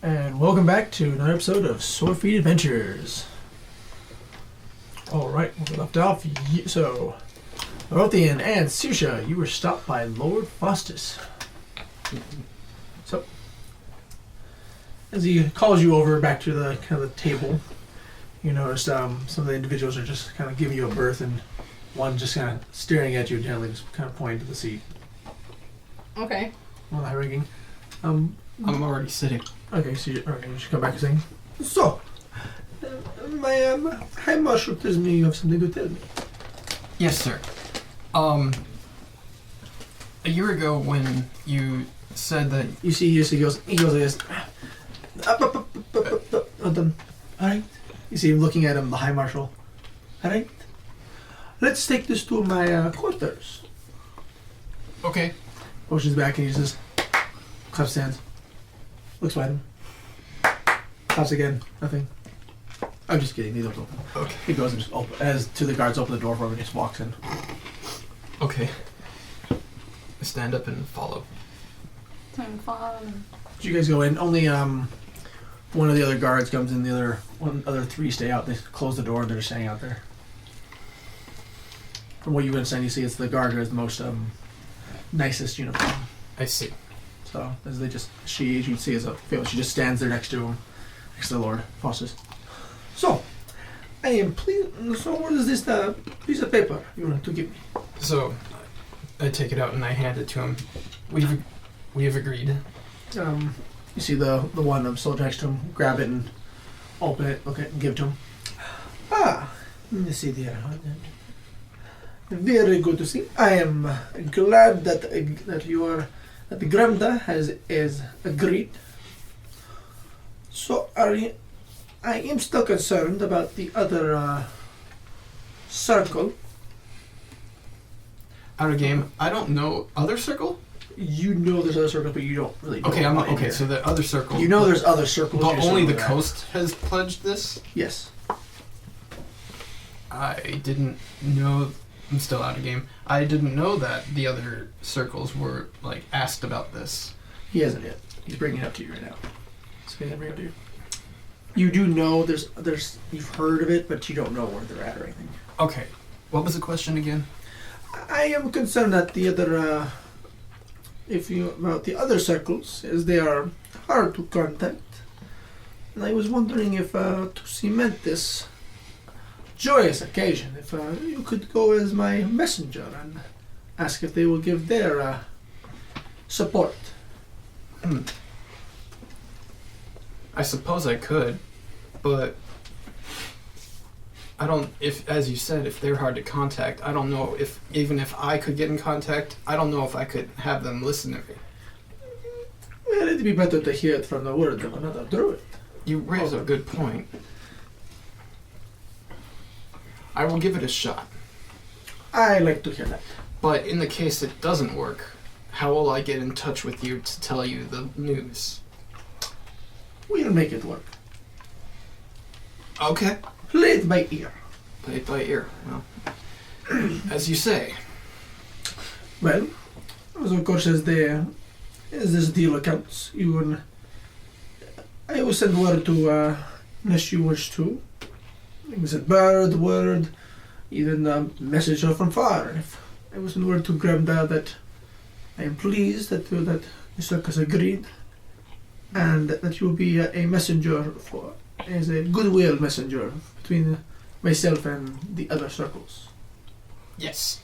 And welcome back to another episode of Swordfeet Adventures. Alright, we left off. So, Rothian and Susha, you were stopped by Lord Faustus. So, as he calls you over back to the kind of the table, you notice some of the individuals are just kind of giving you a berth, and one just kind of staring at you gently, just kind of pointing to the seat. Okay. While I'm rigging. I'm already sitting. Okay, so you should come back and saying, so, my High Marshal tells me you have something to tell me. Yes, sir. A year ago when you said that... You see, he goes like this. Alright. You see him looking at him, the High Marshal. Alright. Let's take this to my quarters. Okay. Motions back and he says, claps hands. Looks by him. Claps again. Nothing. I'm just kidding. He don't open. Okay. He goes and just as two of the guards open the door for him and just walks in. Okay. I stand up and follow. Time to follow. So you guys go in. Only one of the other guards comes in. The other three stay out. They close the door and they're just staying out there. From what you understand, you see it's the guard who has the most nicest uniform. I see. So as they just as you can see as a female, she just stands there next to him, next to the Lord Faustus. So I am pleased. So what is this piece of paper you want to give me? So I take it out and I hand it to him. We have agreed. You see the one soldier next to him grab it and open it, look at it, and give it to him. Let me see there. Very good to see. I am glad that the Gremda is agreed. So I am still concerned about the other circle. Out of game. I don't know. Other circle? You know there's other circles, but you don't really know. Okay, okay, so the other circle. You know there's other circles. But only the coast has pledged this? Yes. I didn't know. I'm still out of game. I didn't know that the other circles were, asked about this. He hasn't yet. He's bringing it up to you right now. So he's bringing it up to you. You do know there's you've heard of it, but you don't know where they're at or anything. Okay. What was the question again? I am concerned that the other, about the other circles, as they are hard to contact. And I was wondering if, to cement this joyous occasion, if you could go as my messenger and ask if they will give their support. I suppose I could, but I don't, as you said, if they're hard to contact, I don't know even if I could get in contact, I don't know if I could have them listen to me. Well, it'd be better to hear it from the word of another druid. You raise a good point. I will give it a shot. I like to hear that. But in the case it doesn't work, how will I get in touch with you to tell you the news? We'll make it work. Okay. Play it by ear. Play it by ear. Well, as you say. Well, as of course as this deal accounts, I will send word to, unless you wish to. You can send bird, word, even a message from far. And if I will send word to Gremda that I am pleased that Mr. has agreed, and that you will be a messenger as a goodwill messenger between myself and the other circles. Yes.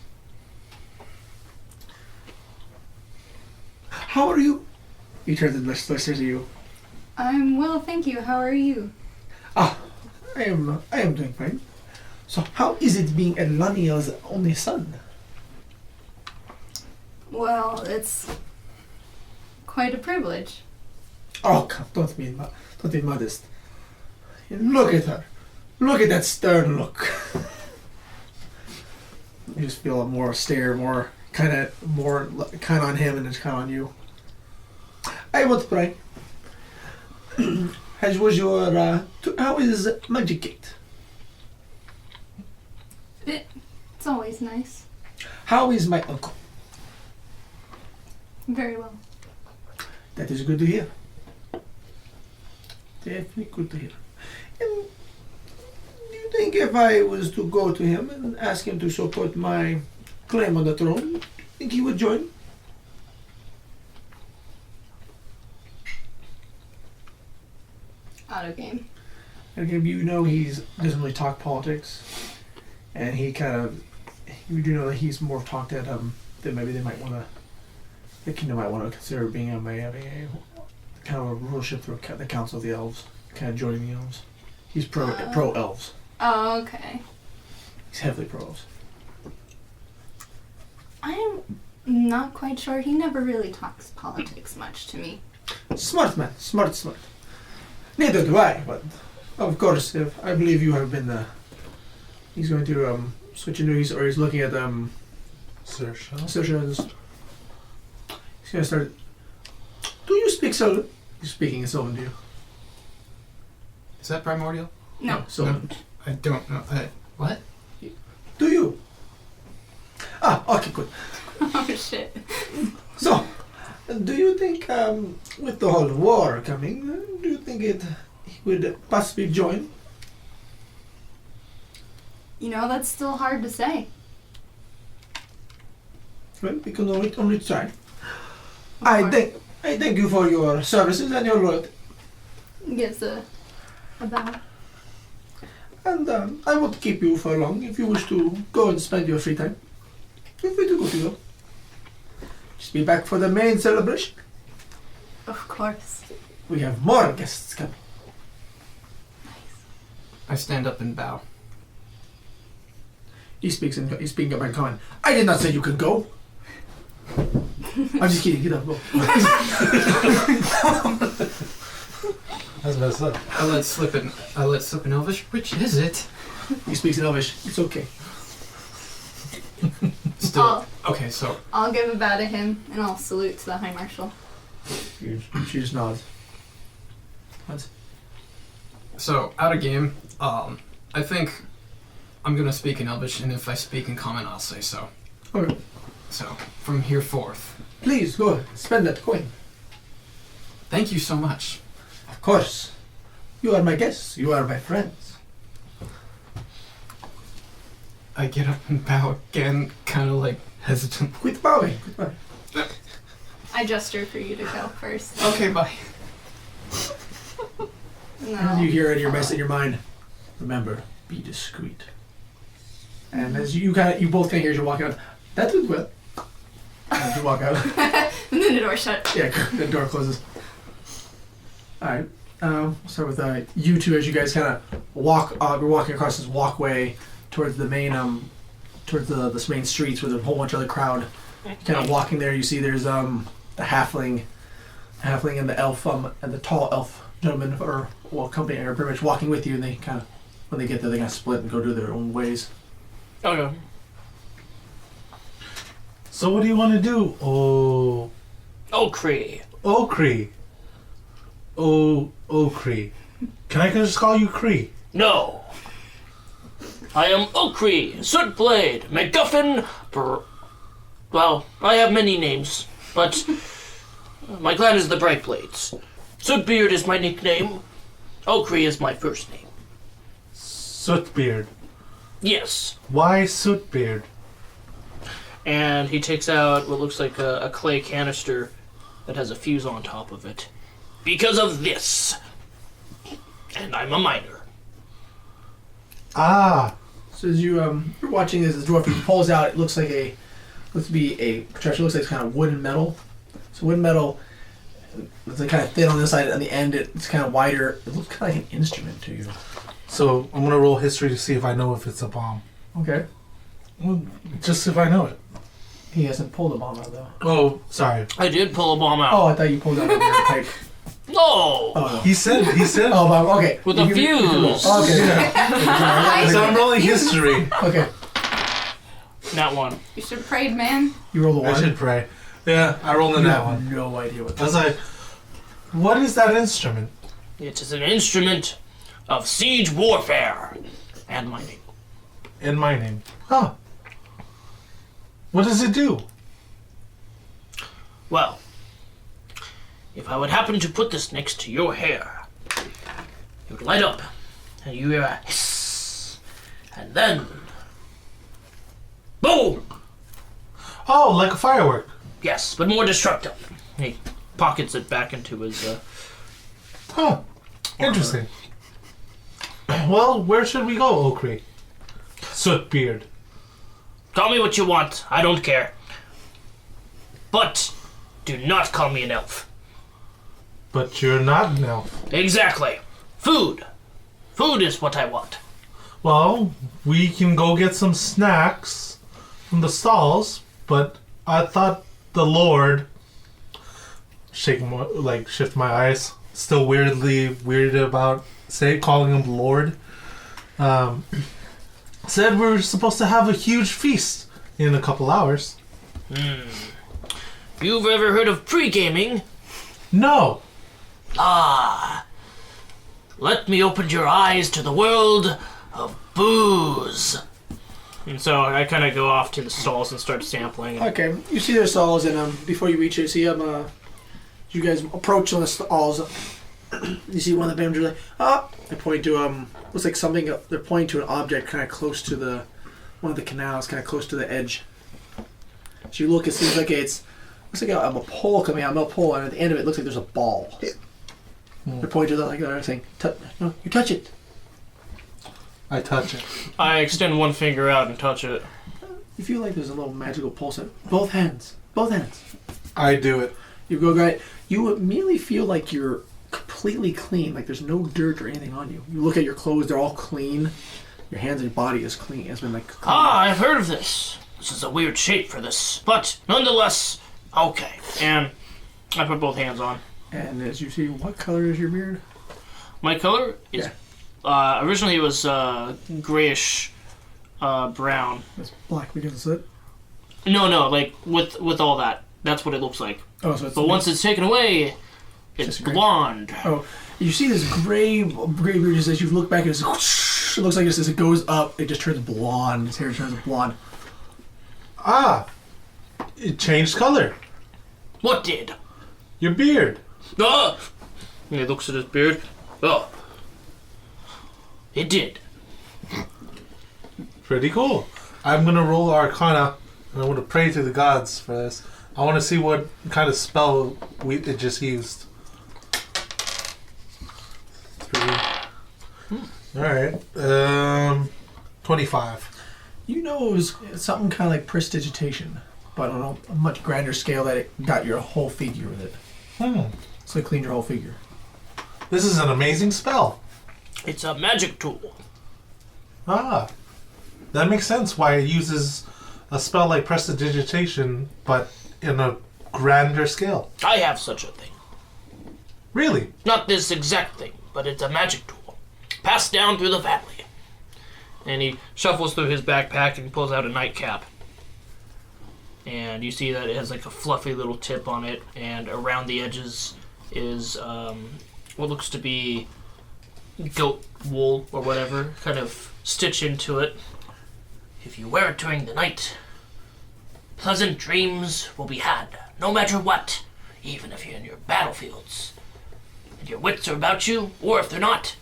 How are you? He turns and listens to you. I'm well, thank you. How are you? I am doing fine. So how is it being Elania's only son? Well, it's quite a privilege. Oh, come, don't be modest. Look at her. Look at that stern look. You just feel more stare, more kind on him and it's kind of on you. I won't pray. How is Magic Gate? It's always nice. How is my uncle? Very well. That is good to hear. Definitely good to hear. And do you think if I was to go to him and ask him to support my claim on the throne, do you think he would join? Out of game. And you know he doesn't really talk politics, and he kind of, you do know that he's more talked at that maybe they might want to, the kingdom might want to consider being having a kind of a rulership through the Council of the Elves, kind of joining the elves. He's pro elves. Oh, okay. He's heavily pro elves. I'm not quite sure. He never really talks politics much to me. Smart man, smart. Neither do I, but of course, if I believe you have been he's going to switch into he's looking at searches. He's going to start. Do you speak Sylvan? He's speaking in Sylvan to you. Is that primordial? No. Sylvan. No, I don't know. What? Do you? Okay, good. Oh shit. So, do you think with the whole war coming, do you think he would possibly join? You know, that's still hard to say. Well, we can only try. Of I course. thank you for your services and your loyalty. Gives a bow. And I won't keep you for long. If you wish to go and spend your free time, feel free to go. Just be back for the main celebration. Of course. We have more guests coming. I stand up and bow. He's speaking up in common. I did not say you could go. I'm just kidding. Get up, go. That's messed up. I let slip in Elvish. Which is it? He speaks in Elvish. It's okay. Still. Okay, so I'll give a bow to him and I'll salute to the High Marshal. She just nods. What? So, out of game, I think I'm gonna speak in Elvish, and if I speak in Common, I'll say so. Okay. So, from here forth, Please go. Spend that coin. thank you so much. Of course. You are my guests. You are my friends. I get up and bow again, kind of like hesitant. Quit bowing. I gesture for you to go first. Okay, bye. No. You hear in your mess in your mind. Remember, be discreet. And as you both can hear as you walk out. That did well. As you walk out. And then the door shut. Yeah, the door closes. Alright. We'll start with you two as you guys kind of walk. We're walking across this walkway towards the main, towards this main streets with a whole bunch of the crowd. Kind of walking there, you see there's the halfling and the elf, and the tall elf gentleman company are pretty much walking with you, and they kind of, when they get there, they kind of split and go do their own ways. Okay. So what do you want to do? Okri. Okri. Okri. Can I just call you Cree? No. I am Okri, Sootblade, MacGuffin, well, I have many names, but my clan is the Bright Blades. Sootbeard is my nickname. Okri is my first name. Sootbeard. Yes. Why Sootbeard? And he takes out what looks like a clay canister that has a fuse on top of it. Because of this. And I'm a miner. Ah. So as you're watching this dwarf, he pulls out. It looks like looks to be a protection. It looks like it's kind of wood and metal. So wood and metal. It's like kind of thin on this side. On the end, it's kind of wider. It looks kind of like an instrument to you. So I'm gonna roll history to see if I know if it's a bomb. Okay. Well, just if I know it. He hasn't pulled a bomb out though. Oh, sorry. I did pull a bomb out. Oh, I thought you pulled out of your pipe. No! Oh, no. He said. Oh, bomb. Okay. With a You can roll. fuse. Oh, okay. Yeah. So I'm rolling history. Okay. Not one. You should have prayed, man. You roll the I one. should pray. Yeah, I rolled in You that have one. no idea what I was like, what is that instrument? It is an instrument of siege warfare and mining. In my name. Huh. What does it do? Well, if I would happen to put this next to your hair, it would light up, and you hear a hiss, and then, boom! Oh, like a firework. Yes, but more destructive. He pockets it back into his. Huh. Interesting. Well, where should we go, Okri? Sootbeard. Call me what you want. I don't care. But do not call me an elf. But you're not an elf. Exactly. Food. Food is what I want. Well, we can go get some snacks from the stalls, but I thought the Lord... shift my eyes. Still weirdly weirded about calling him Lord. Said we're supposed to have a huge feast in a couple hours. You've ever heard of pre-gaming? No. Let me open your eyes to the world of booze. And so I kind of go off to the stalls and start sampling. Okay, you see their stalls, and before you reach it, see you guys approach on the stalls. You see one of the bandits like, they point to looks like something. They're pointing to an object kind of close to one of the canals, kind of close to the edge. So you look, it seems like looks like a pole coming out, a metal pole, and at the end of it looks like there's a ball. They're pointing to that like another thing. No, you touch it. I touch it. I extend one finger out and touch it. You feel like there's a little magical pulse. Both hands. I do it. You go right. You immediately feel like you're completely clean. Like there's no dirt or anything on you. You look at your clothes; they're all clean. Your hands and your body is clean. It's been like clean. I've heard of this. This is a weird shape for this, but nonetheless, okay. And I put both hands on. And as you see, what color is your beard? My color is originally it was grayish brown. It's black because of slit. No, like with all that. That's what it looks like. Oh, so it's but once it's taken away, it's blonde. Oh, you see this gray beard just as you look back, it looks like as it goes up, it just turns blonde. His hair turns blonde. It changed color. What did? Your beard. And he looks at his beard. It did. Pretty cool. I'm gonna roll Arcana, and I want to pray to the gods for this. I want to see what kind of spell it just used. Alright. 25. You know it was something kind of like prestidigitation, but on a much grander scale that it got your whole figure with it. So it cleaned your whole figure. This is an amazing spell. It's a magic tool. That makes sense why it uses a spell like prestidigitation, but in a grander scale. I have such a thing. Really? Not this exact thing, but it's a magic tool. Passed down through the family. And he shuffles through his backpack and pulls out a nightcap. And you see that it has like a fluffy little tip on it, and around the edges is what looks to be goat wool or whatever, kind of stitched into it. If you wear it during the night, pleasant dreams will be had, no matter what, even if you're in your battlefields. And your wits are about you, or if they're not.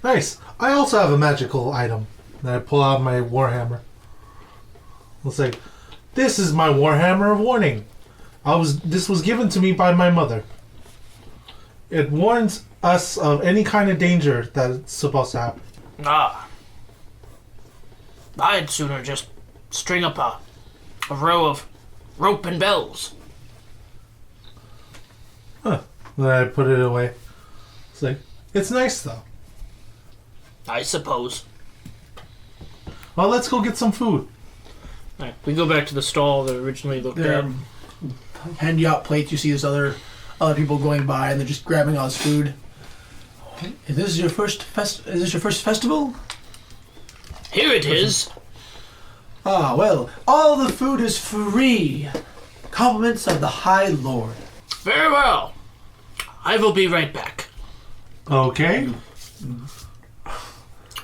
Nice. I also have a magical item that I pull out my warhammer. It's like, this is my warhammer of warning. This was given to me by my mother. It warns us of any kind of danger that's supposed to happen. I'd sooner just string up a row of rope and bells. Then I put it away. It's like, it's nice though. I suppose. Well, let's go get some food. Right, we go back to the stall that originally looked at. Hand you out plates. You see this other people going by, and they're just grabbing all this food. Is this your first festival? Here it is. Well, all the food is free. Compliments of the High Lord. Very well. I will be right back. Okay.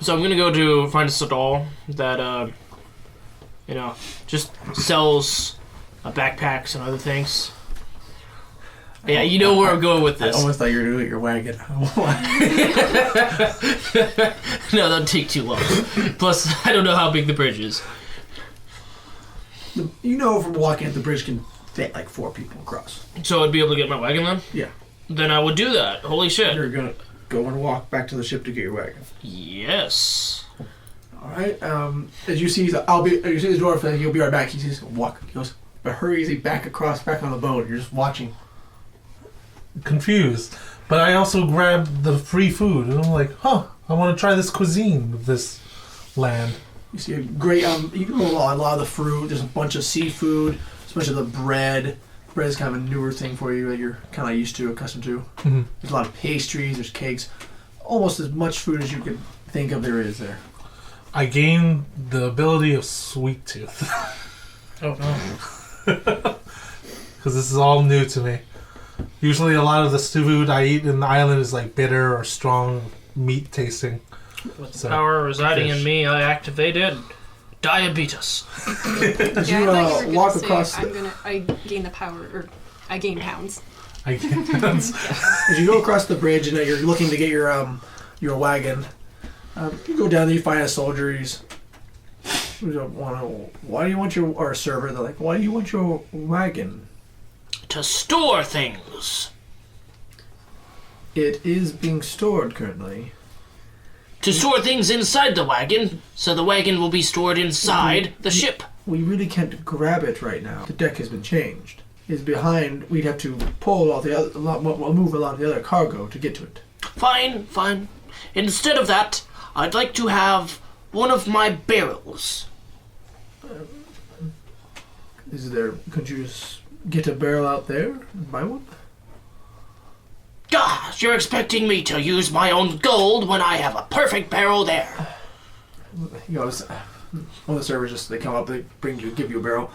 So I'm gonna go to find a stall that just sells backpacks and other things. Yeah, you know where I'm going with I this. almost thought you were doing your wagon. No, that'd take too long. Plus, I don't know how big the bridge is. You know from walking at the bridge can fit like 4 people across. So I'd be able to get my wagon then? Yeah. Then I would do that. Holy shit. You're gonna go and walk back to the ship to get your wagon. Yes. All right. As you see, you see the dwarf. He'll be right back. He just walk. He goes, but hurry easy back on the boat. You're just watching. Confused. But I also grabbed the free food, and I'm like, I want to try this cuisine of this land. You see a great. You can go a lot of the fruit. There's a bunch of seafood, especially the bread. Bread is kind of a newer thing for you that you're kind of used to, accustomed to. Mm-hmm. There's a lot of pastries. There's cakes. Almost as much food as you could think of there is there. I gained the ability of sweet tooth. Oh no. Because this is all new to me. Usually a lot of the food I eat in the island is like bitter or strong meat tasting. With the So, power residing fish. in me, I activated diabetes. As Yeah, you I thought you were gonna walk say, across, I gain the power, or I gain pounds. I can't. as you go across the bridge and you're looking to get your wagon, you go down there. You find a soldier. Why do you want or a server? They're like, why do you want your wagon? To store things. It is being stored currently. To store things inside the wagon, so the wagon will be stored inside the ship. We really can't grab it right now. The deck has been changed. It's behind. We'd have to pull move a lot of the other cargo to get to it. Fine, fine. Instead of that, I'd like to have one of my barrels. Could you just get a barrel out there and buy one? Gosh, you're expecting me to use my own gold when I have a perfect barrel there. You know, one of the servers they come up, they give you a barrel.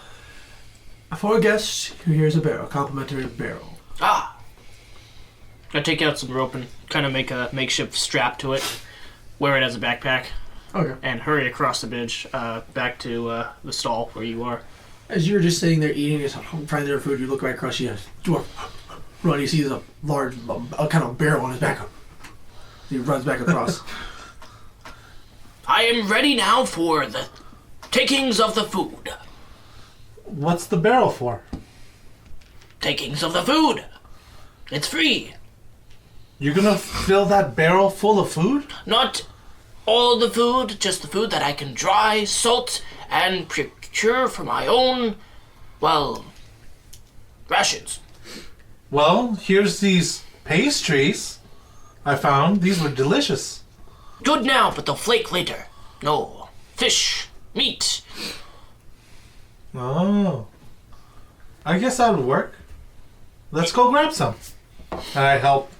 For a guest, here's a barrel, complimentary barrel. Ah. I take out some rope and kind of make a makeshift strap to it, wear it as a backpack, Okay. and hurry across the bridge back to the stall where you are. As you're just sitting there eating, just trying their food, you look right across, you dwarf run. You see there's a large, kind of barrel on his back. He runs back across. I am ready now for the takings of the food. What's the barrel for? Takings of the food. It's free. You're gonna fill that barrel full of food? Not all the food, just the food that I can dry, salt, and procure for my own, well, rations. Well, here's these pastries I found. These were delicious. Good now, but they'll flake later. No. Fish. Meat. Oh. I guess that would work. Let's go grab some. And I help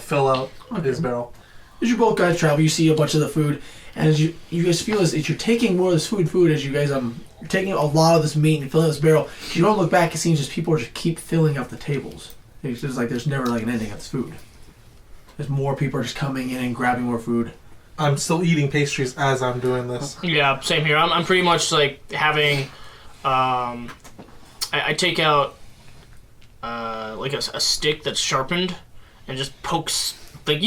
fill out his barrel. As you both guys travel, you see a bunch of the food, and as you guys feel as you're taking more of this food as you guys you're taking a lot of this meat and filling this barrel. If you don't look back, it seems just people just keep filling up the tables. It's just like there's never like an ending of this food. There's more people are just coming in and grabbing more food. I'm still eating pastries as I'm doing this. Yeah, same here. I'm pretty much like having, I take out like a stick that's sharpened and just pokes, like,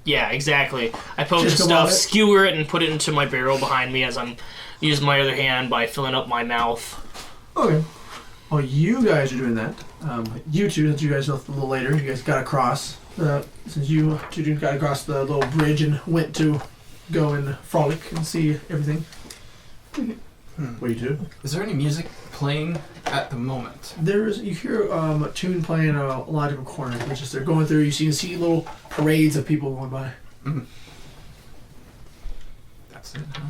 yeah, exactly. I poke Just the above stuff, it? skewer it, and put it into my barrel behind me as I'm using my other hand by filling up my mouth. Okay. While you guys are doing that, you two, since you guys left a little later, you guys got across. Since you two got across the little bridge and went to go and frolic and see everything. What do you do? Is there any music playing at the moment? You hear a tune playing a lot of different corners. It's just they're going through. You see little parades of people going by. That's it, huh?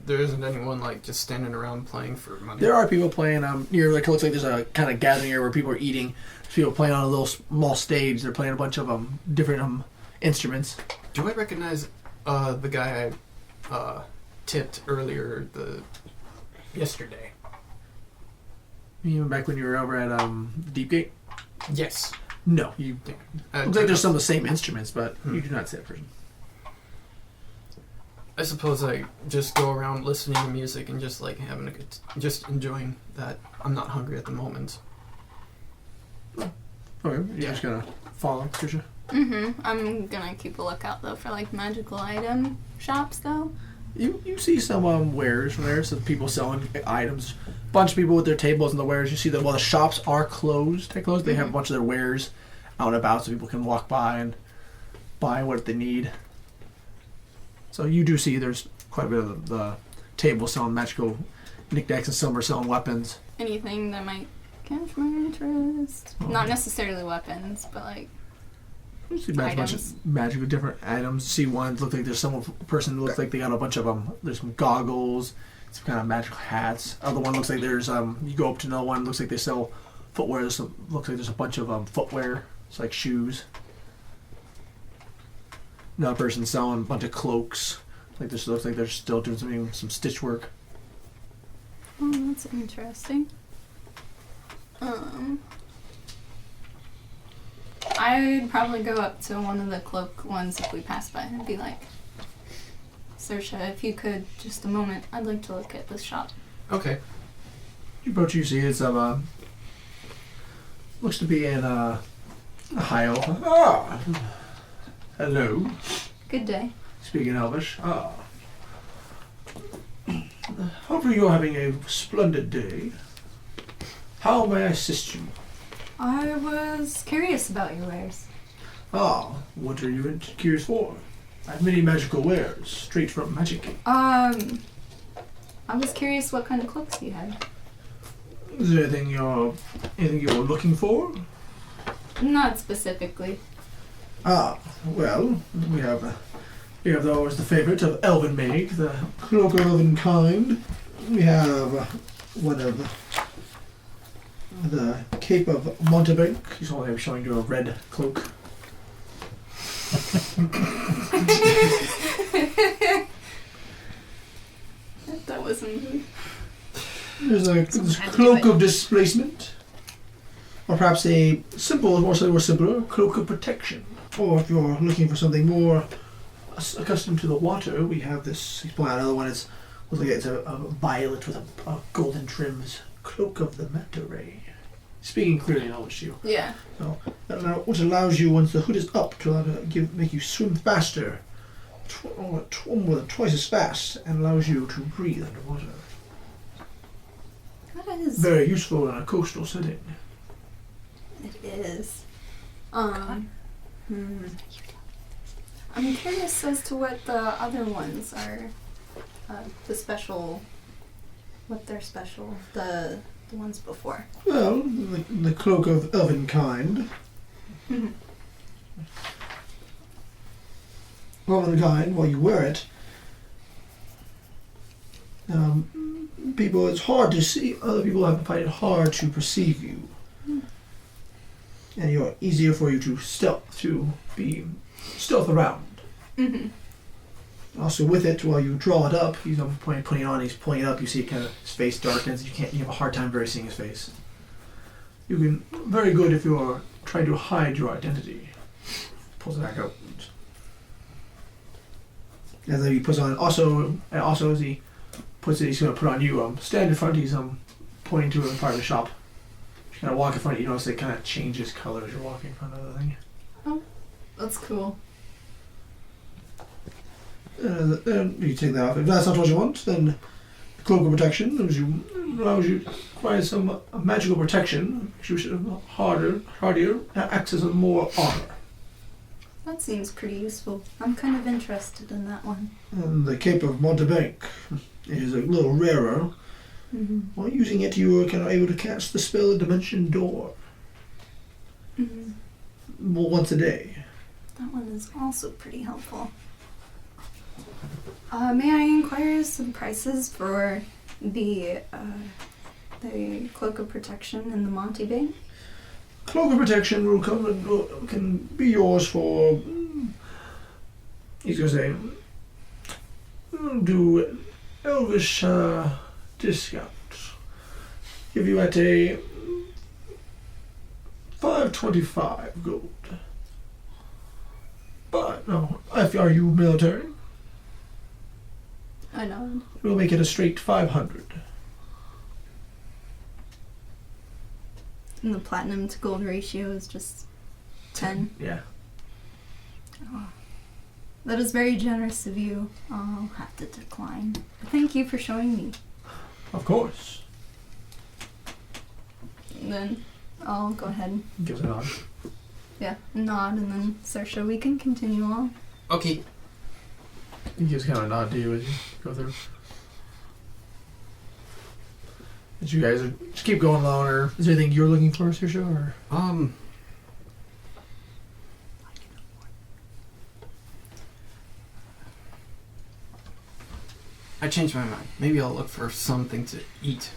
There isn't anyone like just standing around playing for money. There are people playing near. Like it looks like there's a kind of gathering area where people are eating. There's people playing on a little small stage. They're playing a bunch of different instruments. Do I recognize the guy I tipped earlier yesterday? Even back when you were over at Deepgate. Yes. No, you. Looks like there's some of the same instruments, but you do not see that person. I suppose I just go around listening to music and just like having just enjoying that. I'm not hungry at the moment. Okay, you're just gonna follow, Trisha. I'm gonna keep a lookout though for like magical item shops though. You see some wares from there, some people selling items. Bunch of people with their tables and the wares. You see that while the shops are closed, they have a bunch of their wares out and about, so people can walk by and buy what they need. So you do see there's quite a bit of the tables selling magical knickknacks and some are selling weapons. Anything that might catch my interest. Not necessarily weapons, but like You see a bunch of magical different items. See one look like there's some person who looks like they got a bunch of them. There's some goggles, some kind of magical hats. Other one looks like there's you go up to another one, looks like they sell footwear. Looks like there's a bunch of footwear. It's like shoes. Another person selling a bunch of cloaks. Like this looks like they're still doing some stitch work. oh, that's interesting. I'd probably go up to one of the cloak ones if we pass by and be like, Saoirse, if you could, just a moment, I'd like to look at this shop. Okay. You approach, you see it's looks to be in Ohio. Ah, hello. Good day. Speaking Elvish. Ah. Hopefully you're having a splendid day. How may I assist you? I was curious about your wares. Ah, what are you curious for? I have many magical wares, straight from Magic. I was curious what kind of cloaks you had. Is there anything you're looking for? Not specifically. Ah, well, we have always the favorite of Elven make, the Cloak of Elven kind. We have one of the Cape of Montebank. He's only showing you a red cloak. That wasn't. There's a Cloak of Displacement. Or perhaps a more simpler Cloak of Protection. Or if you're looking for something more accustomed to the water, we have this. He's pulling out another one. Looks like it's a violet with a golden trims. Cloak of the Manta Ray. Speaking clearly in Elvish to you. Yeah. So, what allows you, once the hood is up, to make you swim faster, more than twice as fast, and allows you to breathe underwater. That is. Very useful in a coastal setting. It is. I'm curious as to what the other ones are. The special. What they're special. The ones before. Well, the Cloak of Elven kind. Elven kind, while you wear it, it's hard to see. Other people have find it hard to perceive you. And you're easier for you to be stealth around. Also, with it, while you draw it up, he's putting it on. He's pulling it up. You see, kind of his face darkens. You have a hard time seeing his face. You can very good if you are trying to hide your identity. Pulls it back out. And then he puts on. Also as he puts it, he's going to put on you. Stand in front. He's pointing to a part of the shop. You kind of walk in front. You notice it kind of changes color as you're walking in front of the thing. Oh, that's cool. Then you take that off. If that's not what you want, then the Cloak of Protection allows you to acquire some magical protection. You should hardier, acts as more armor. That seems pretty useful. I'm kind of interested in that one. And the Cape of Montebank is a little rarer. While using it, you are kind of able to cast the spell Dimension Door. Once a day. That one is also pretty helpful. May I inquire some prices for the Cloak of Protection and the Monty Bank? Cloak of Protection can be yours for. He's gonna say, do Elvish discount. Give you at a 525 gold. But no, are you military? I know. We'll make it a straight 500. And the platinum to gold ratio is just 10. Yeah. That is very generous of you. I'll have to decline. Thank you for showing me. Of course. And then I'll go ahead and Gives a nod. nod, and then Saoirse, we can continue on. Okay. He gives kind of a nod to you as you go through. As you guys just keep going along, or is there anything you're looking for, Saoirse, or? I changed my mind. Maybe I'll look for something to eat.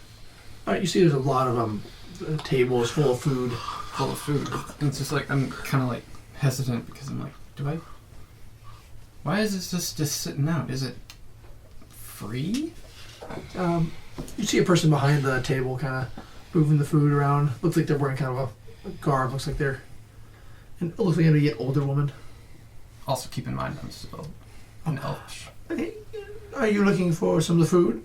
Alright, you see there's a lot of tables full of food. Full of food. And it's just like, I'm kind of like hesitant because I'm like, why is this just sitting out? Is it free? You see a person behind the table kind of moving the food around. Looks like they're wearing kind of a garb. Looks like they're... And it looks like an older woman. Also, keep in mind, I'm still an elf. Okay. Are you looking for some of the food?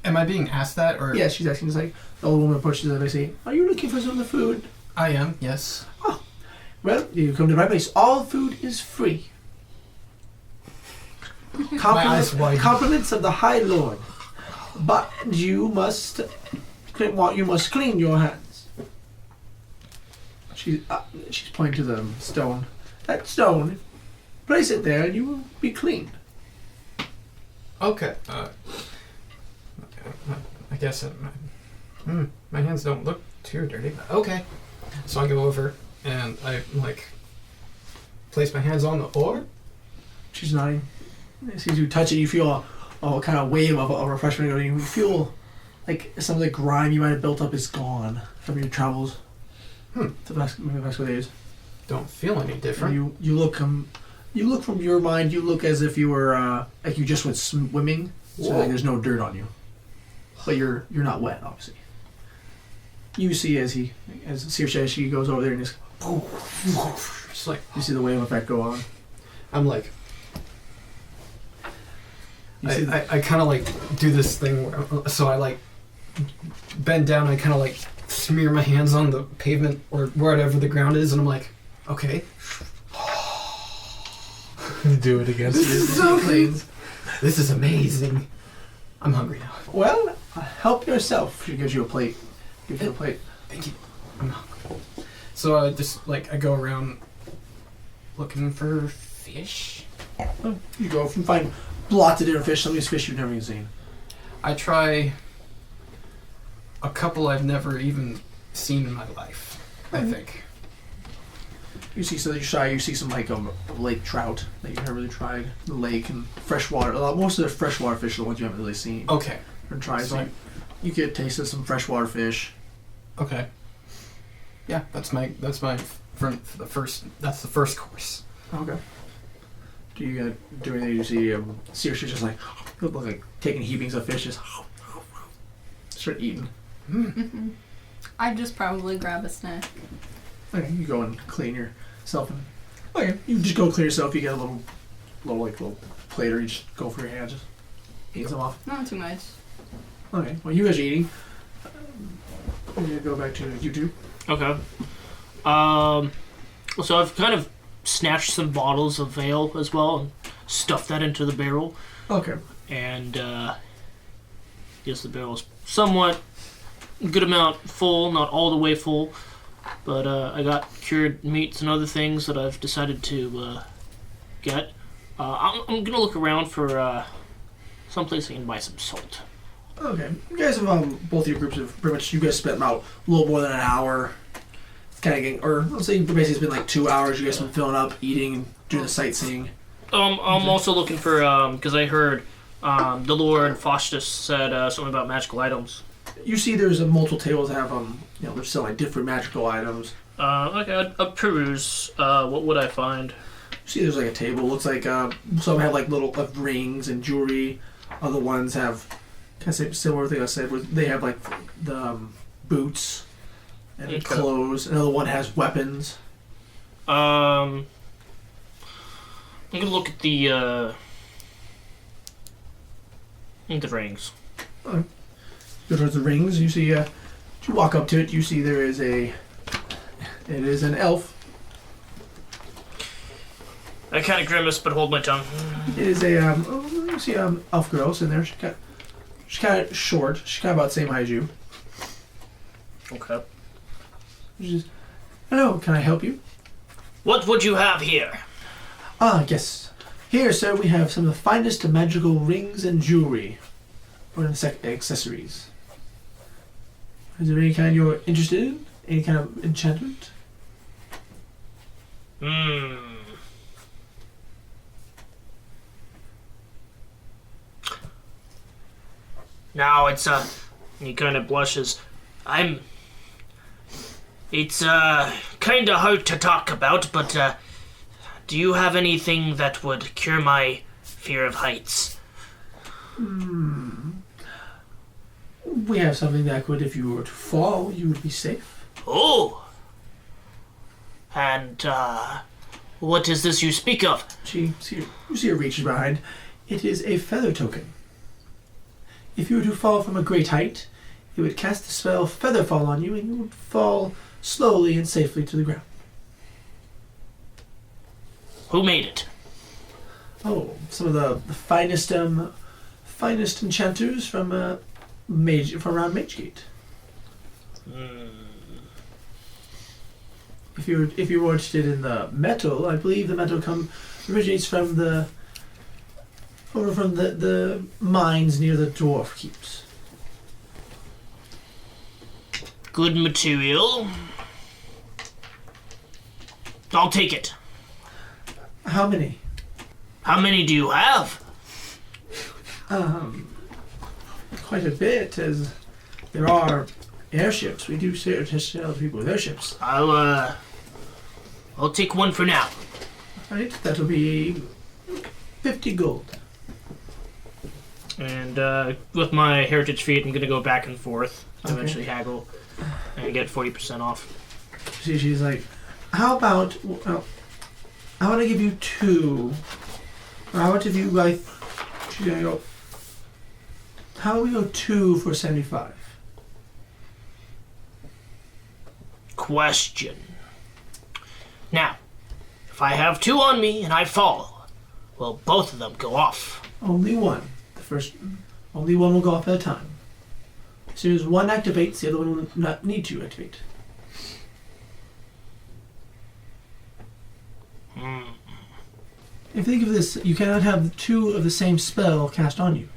Am I being asked that, or? Yeah, she's asking. It's like the old woman approaches them and say, "Are you looking for some of the food?" I am, yes. Well, you come to the right place. All food is free. My eyes widen. Compliments of the High Lord, but you must clean your hands. She's pointing to the stone. That stone, place it there, and you will be clean. Okay. I guess my hands don't look too dirty. But okay. So I go over and I place my hands on the ore. She's nodding. As you touch it, you feel a kind of wave of refreshment. You feel like some of the grime you might have built up is gone from your travels. The past couple days. Don't feel any different. And you look from your mind. You look as if you were like you just went swimming. So like there's no dirt on you, but you're not wet, obviously. You see as Saoirse, she goes over there and just like you see the wave effect go on. I'm like. I I kind of like do this thing where, so I like bend down and I kind of like smear my hands on the pavement or wherever the ground is, and I'm like, okay. Do it again. This is so clean. This is amazing. I'm hungry now. Well, help yourself. She gives you a plate. Thank you. I'm hungry. So I just I go around looking for fish. You go and find lots of different fish. Some of these fish you've never even seen. I try a couple I've never even seen in my life, I think. You see, so you see some lake trout that you've never really tried. The lake and freshwater. Most of the freshwater fish are the ones you haven't really seen. Okay. Or tried. So you get a taste of some freshwater fish. Okay. Yeah, that's my for the first. That's the first course. Okay. Do you do anything? You see, Saoirse's just look like taking heapings of fish, just start eating. Mm-hmm. I'd just probably grab a snack. Okay, you go and clean yourself, and okay, you just go clean yourself. You get a little plate, or you just go for your hands, just eat some off. Not too much. Okay, well, you guys are eating. I'm gonna go back to YouTube. Okay. So I've kind of snatched some bottles of ale as well and stuffed that into the barrel. Okay. And yes, the barrel's somewhat good amount full, not all the way full, but I got cured meats and other things that I've decided to get. I'm gonna look around for someplace I can buy some salt. Okay. You guys have both your groups have pretty much. You guys spent about a little more than an hour, kind of getting, or let's say basically it's been like 2 hours. You guys have been filling up, eating, doing the sightseeing. I'm also looking for because I heard the Lord Faustus said something about magical items. You see, there's multiple tables that have they're selling different magical items. Okay, I'd peruse. What would I find? You see, there's a table. Looks like some have little rings and jewelry. Other ones have kind of similar thing I said. Where they have the boots and clothes. Another one has weapons. I'm gonna look at the rings. go towards the rings. You see, as you walk up to it, you see there is it is an elf. I kind of grimace but hold my tongue. It is a, you see elf girl sitting there. She's kind of short. She's kind of about the same height as you. Okay. She's, hello, can I help you? What would you have here? Ah, yes. Here, sir, we have some of the finest magical rings and jewelry. Or accessories. Is there any kind you're interested in? Any kind of enchantment? Now it's he kind of blushes. It's kind of hard to talk about, but do you have anything that would cure my fear of heights? We have something that could, if you were to fall, you would be safe. Oh! And, what is this you speak of? You see her reaches behind. It is a feather token. If you were to fall from a great height, it would cast the spell Feather Fall on you, and you would fall slowly and safely to the ground. Who made it? Oh, some of the finest enchanters from around Magegate. If you were interested in the metal, I believe the metal originates from the mines near the dwarf keeps. Good material. I'll take it. How many? How many do you have? Quite a bit, as there are airships. We do sell to people with airships. I'll take one for now. Right, that'll be 50 gold. And with my heritage feat, I'm gonna go back and forth to Okay. eventually haggle and get 40% off. She's like, how about I give you 2. Or how about if you like? She's gonna go. How about we go 2 for 75? Question. Now, if I have 2 on me and I fall, will both of them go off? Only one. Only one will go off at a time. As soon as one activates, the other one will not need to activate. If you think of this, you cannot have 2 of the same spell cast on you.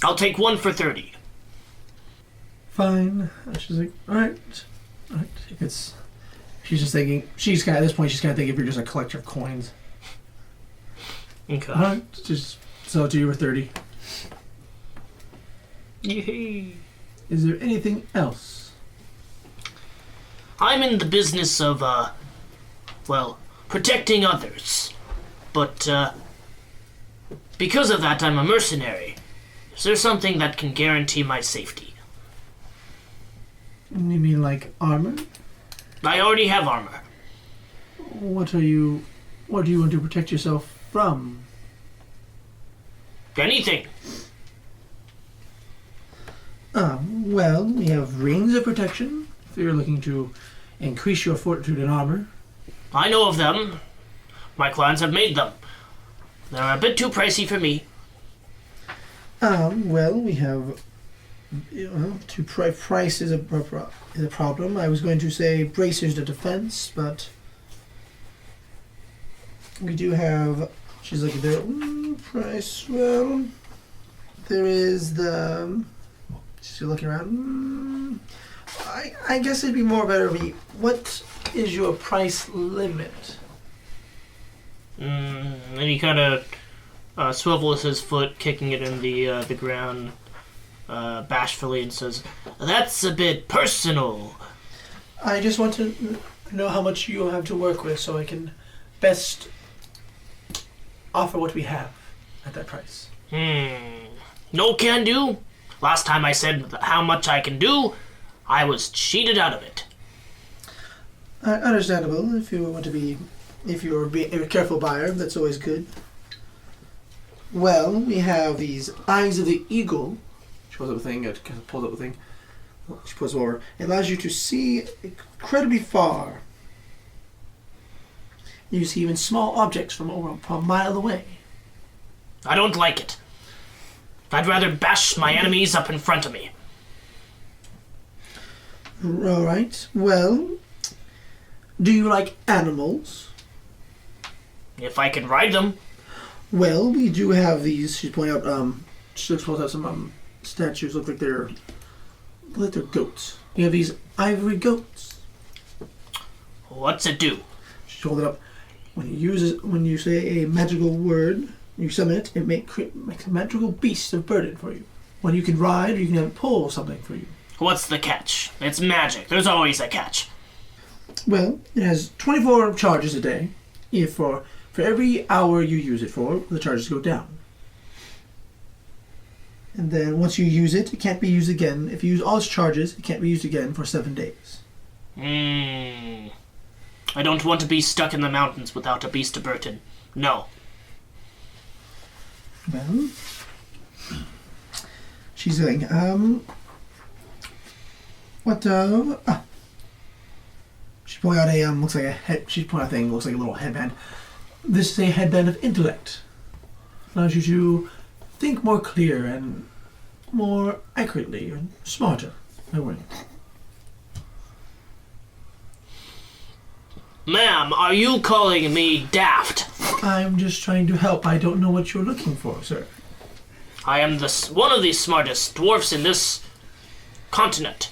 I'll take 1 for 30. Fine. She's like, alright. If it's, she's just thinking, at this point, she's kind of thinking if you're just a collector of coins. Okay. Alright, just sell it to you for 30. Yay. Is there anything else? I'm in the business of, protecting others. But, because of that, I'm a mercenary. Is there something that can guarantee my safety? You mean like armor? I already have armor. What do you want to protect yourself from? Anything. Well, we have rings of protection. If you're looking to increase your fortitude and armor. I know of them. My clients have made them. They're a bit too pricey for me. Well, we have. Price is a problem. I was going to say bracers to defense, but we do have. She's looking there. Price. Well, there is the. She's looking around. I guess it'd be more better. What is your price limit? And he kind of swivels his foot, kicking it in the ground bashfully, and says, "That's a bit personal." I just want to know how much you have to work with, so I can best offer what we have at that price. No can do. Last time I said how much I can do, I was cheated out of it. Understandable. If you're a careful buyer, that's always good. Well, we have these eyes of the eagle. She pulls up a thing. It kind of pulls up a thing. She puts it over. It allows you to see incredibly far. You see even small objects from over a mile away. I don't like it. I'd rather bash my enemies up in front of me. All right. Well, do you like animals? If I can ride them. Well, we do have these. She's pointing out. She pulls out some statues. Look like they're goats. You have these ivory goats. What's it do? She hold it up. When you say a magical word, you summon it. It makes a magical beast of burden for you. When you can ride, or you can have it pull something for you. What's the catch? It's magic. There's always a catch. Well, it has 24 charges a day. If for every hour you use it for, the charges go down. And then once you use it, it can't be used again. If you use all its charges, it can't be used again for 7 days. I don't want to be stuck in the mountains without a beast of burden. No. Well, she's going, she's pulling out a, looks like a head, she's pulling out a thing, looks like a little headband. This is a headband of intellect. Allows you to think more clear and more accurately and smarter. No way. Ma'am, are you calling me daft? I'm just trying to help. I don't know what you're looking for, sir. I am one of the smartest dwarfs in this continent.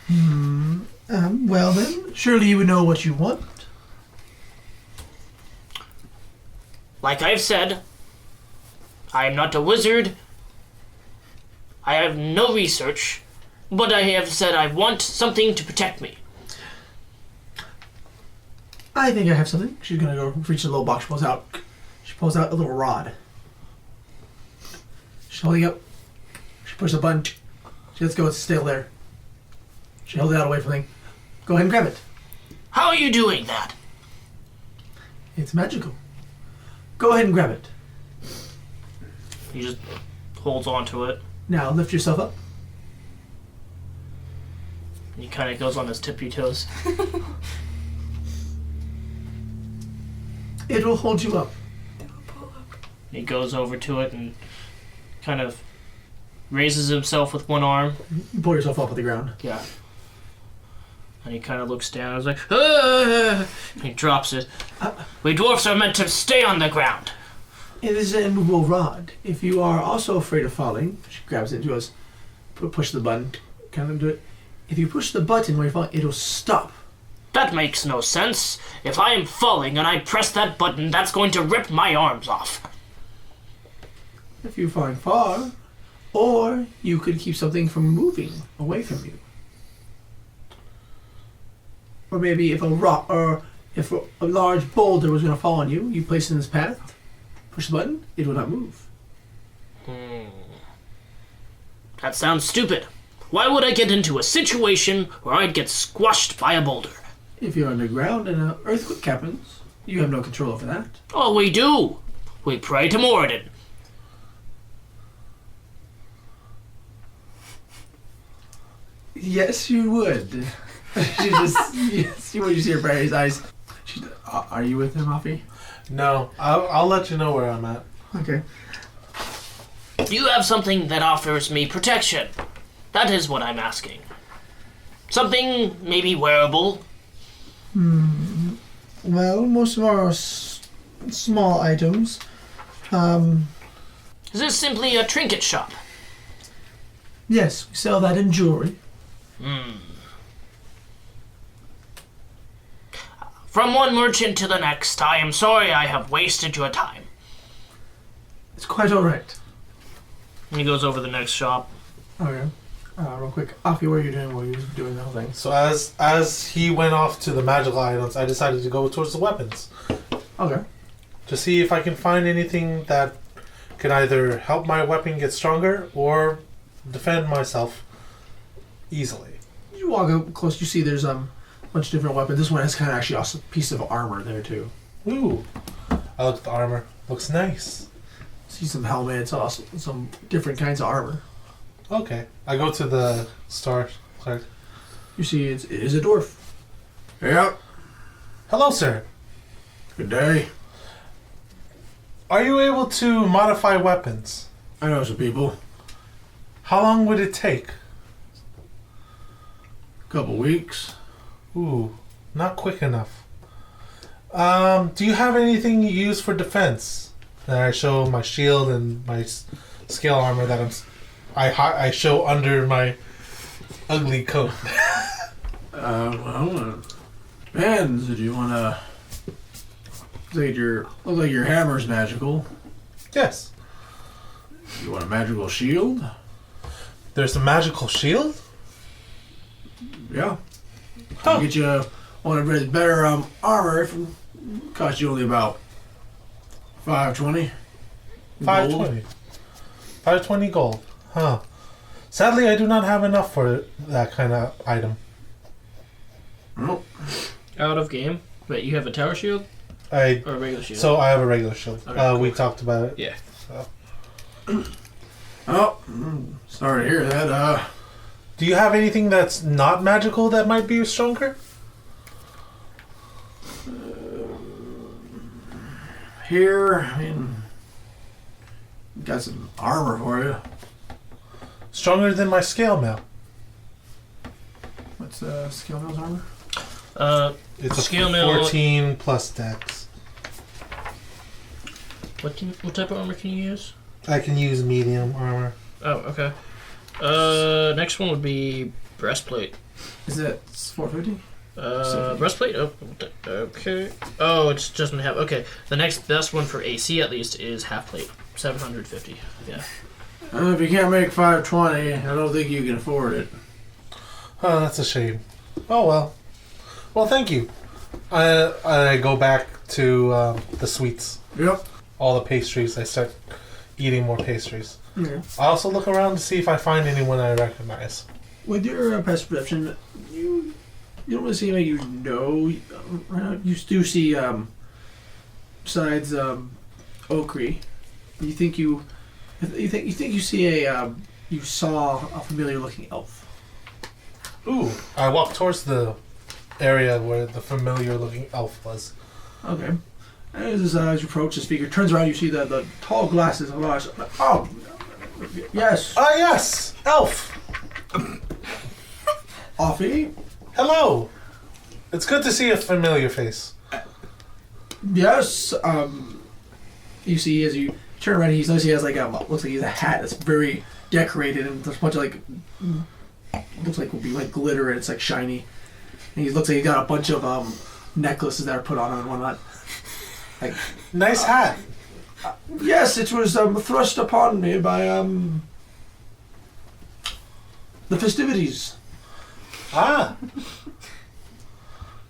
Well then, surely you would know what you want. Like I've said, I am not a wizard. I have no research, but I have said I want something to protect me. I think I have something. She's gonna go reach the little box. She pulls out a little rod. She's holding up. She pushes a button. She lets go. It's still there. She held it out away from the thing. Go ahead and grab it. How are you doing that? It's magical. Go ahead and grab it. He just holds on to it. Now lift yourself up. He kind of goes on his tippy toes. It'll hold you up. He goes over to it and kind of raises himself with one arm. You pull yourself up off the ground. Yeah. And he kind of looks down. He's like, ah! He drops it. We dwarfs are meant to stay on the ground. It is an immovable rod. If you are also afraid of falling, she grabs it and goes, push the button, kind of do it. If you push the button where you're falling, it'll stop. That makes no sense. If I am falling and I press that button, that's going to rip my arms off. If you're falling far, or you could keep something from moving away from you. Or maybe if a rock or if a large boulder was going to fall on you, you place it in this path, push the button, it will not move. That sounds stupid. Why would I get into a situation where I'd get squashed by a boulder? If you're underground and an earthquake happens, you have no control over that. Oh, we do. We pray to Moradin. Yes, you would. She just, yes, you see her Barry's eyes. Are you with him, Afi? No, I'll let you know where I'm at. Okay. Do you have something that offers me protection? That is what I'm asking. Something maybe wearable? Well, most of our small items. Is this simply a trinket shop? Yes, we sell that in jewelry. From one merchant to the next, I am sorry I have wasted your time. It's quite all right. And he goes over to the next shop. Okay. Real quick, Afi, what are you doing while you're doing the whole thing? So as he went off to the magical items, I decided to go towards the weapons. Okay. To see if I can find anything that can either help my weapon get stronger or defend myself easily. You walk up close, you see there's a bunch of different weapons. This one has kind of actually also a piece of armor there too. Ooh. I look at the armor. Looks nice. See some helmets, also some different kinds of armor. Okay. I go to the store clerk. You see, it is a dwarf. Yep. Hello, sir. Good day. Are you able to modify weapons? I know some people. How long would it take? Couple weeks. Ooh, not quick enough. Do you have anything you use for defense? And I show my shield and my scale armor that I show under my ugly coat. Well, depends. Do you want to... Look like your hammer's magical. Yes. You want a magical shield? There's a magical shield? Yeah. Oh. Get you one of the better armor. If it cost you only about $520. 520. 520 gold. Huh. Sadly, I do not have enough for that kind of item. Nope. Out of game. Wait, you have a tower shield or a regular shield? So I have a regular shield. Okay, cool. We talked about it. Yeah. So. Oh, sorry to hear that. Do you have anything that's not magical that might be stronger? Here, I mean, got some armor for you. Stronger than my scale mail. What's Scale Mail's armor? It's a Scale mail- 14 plus dex. What type of armor can you use? I can use medium armor. Oh, okay. Next one would be breastplate. Is that 450? Breastplate? Oh, okay. Oh, it doesn't have... Okay, the next best one for AC, at least, is half plate. 750. Yeah. If you can't make 520, I don't think you can afford it. Oh, that's a shame. Oh, well. Well, thank you. I go back to the sweets. Yep. All the pastries. I start eating more pastries. Okay. I also look around to see if I find anyone I recognize. With your past perception, you don't really seem like you know. You do see, besides Okri, you think you see you saw a familiar looking elf. Ooh. I walk towards the area where the familiar looking elf was. Okay. As you approach the speaker, turns around, you see the tall glasses of ours. Oh, yes. Ah, yes! Elf! Offie? Hello! It's good to see a familiar face. Yes. You see as you turn around, he has like looks like he has a hat that's very decorated and there's a bunch of like looks like will be like glitter and it's like shiny. And he looks like he got a bunch of necklaces that are put on him and whatnot. Like, Nice hat. yes, it was thrust upon me by the festivities. Ah.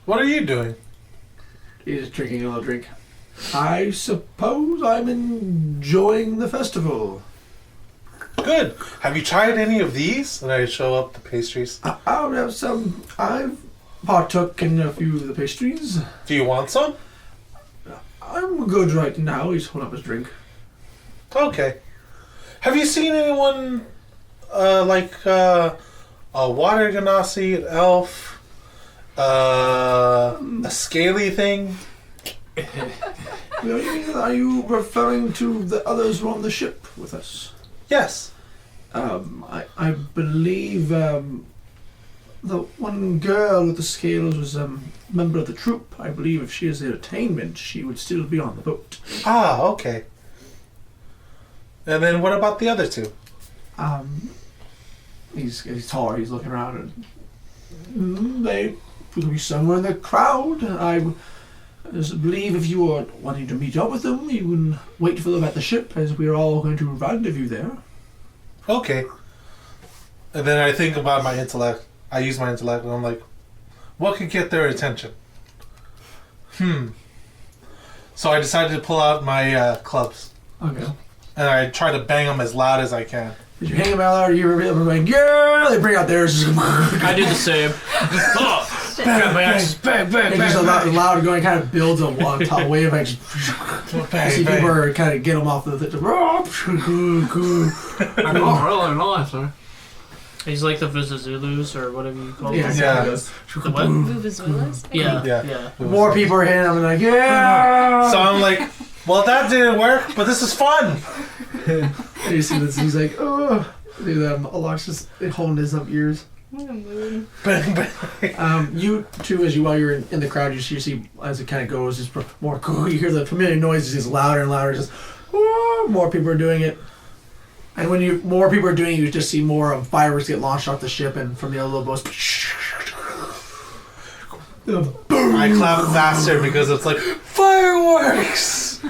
What are you doing? He's drinking a little drink. I suppose I'm enjoying the festival. Good. Have you tried any of these? And I show up the pastries. I'll have some. I've partook in a few of the pastries. Do you want some? I'm good right now. He's holding up his drink. Okay. Have you seen anyone like a water genasi, an elf, a scaly thing? Are you referring to the others who are on the ship with us? Yes. I believe the one girl with the scales was a member of the troop. I believe if she is the attainment, she would still be on the boat. Ah, okay. And then what about the other two? He's taller. He's looking around, and they will be somewhere in the crowd. I just believe if you are wanting to meet up with them, you can wait for them at the ship, as we are all going to rendezvous there. Okay. And then I think about my intellect. I use my intellect, and I'm like, what could get their attention? So I decided to pull out my clubs. Okay. And I try to bang them as loud as I can. Did you hang them out there? You were like, yeah! They bring out theirs. I do the same. Grab my axe. Bang, bang, And bang, just a bang. loud going kind of builds a wave. Like, you see people are kind of get them off the. I know, really nice. He's like the Vizazulus or whatever you call Yeah, them. Yeah. The what? Vuvuzelas? Yeah, Yeah. yeah. More people are hitting them and like, yeah. So I'm like, well, that didn't work, but this is fun. And you see this, he's like, oh. Dude, Alox just holding his up ears. You too, while you're in the crowd, you see as it kind of goes, just more cool. You hear the familiar noises, just louder and louder. Just more people are doing it, and when more people are doing it, you just see more fireworks get launched off the ship, and from the other little boats. I clap faster because it's like fireworks.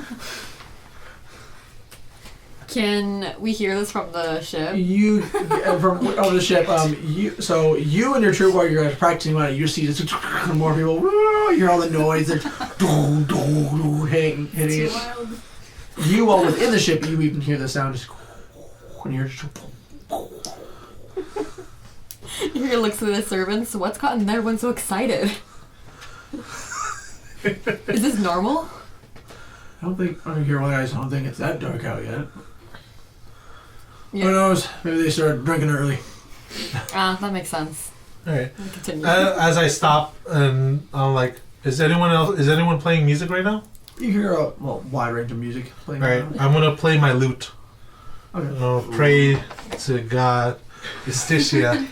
Can we hear this from the ship? You from over the ship. You and your troop while you're practicing on it, you see just more people. You hear all the noise. They're hitting Too it. wild. You while within the ship, you even hear the sound. Just when you're. Here looks at the servants. What's gotten everyone so excited? Is this normal? I don't think. I don't think it's that dark out yet. Yeah. Who knows? Maybe they started drinking early. That makes sense. All right. We'll continue. As I stop and I'm like, is anyone playing music right now? You hear a wide range of music playing. All right. I'm gonna play my lute. Okay. I'll pray to God, Justitia,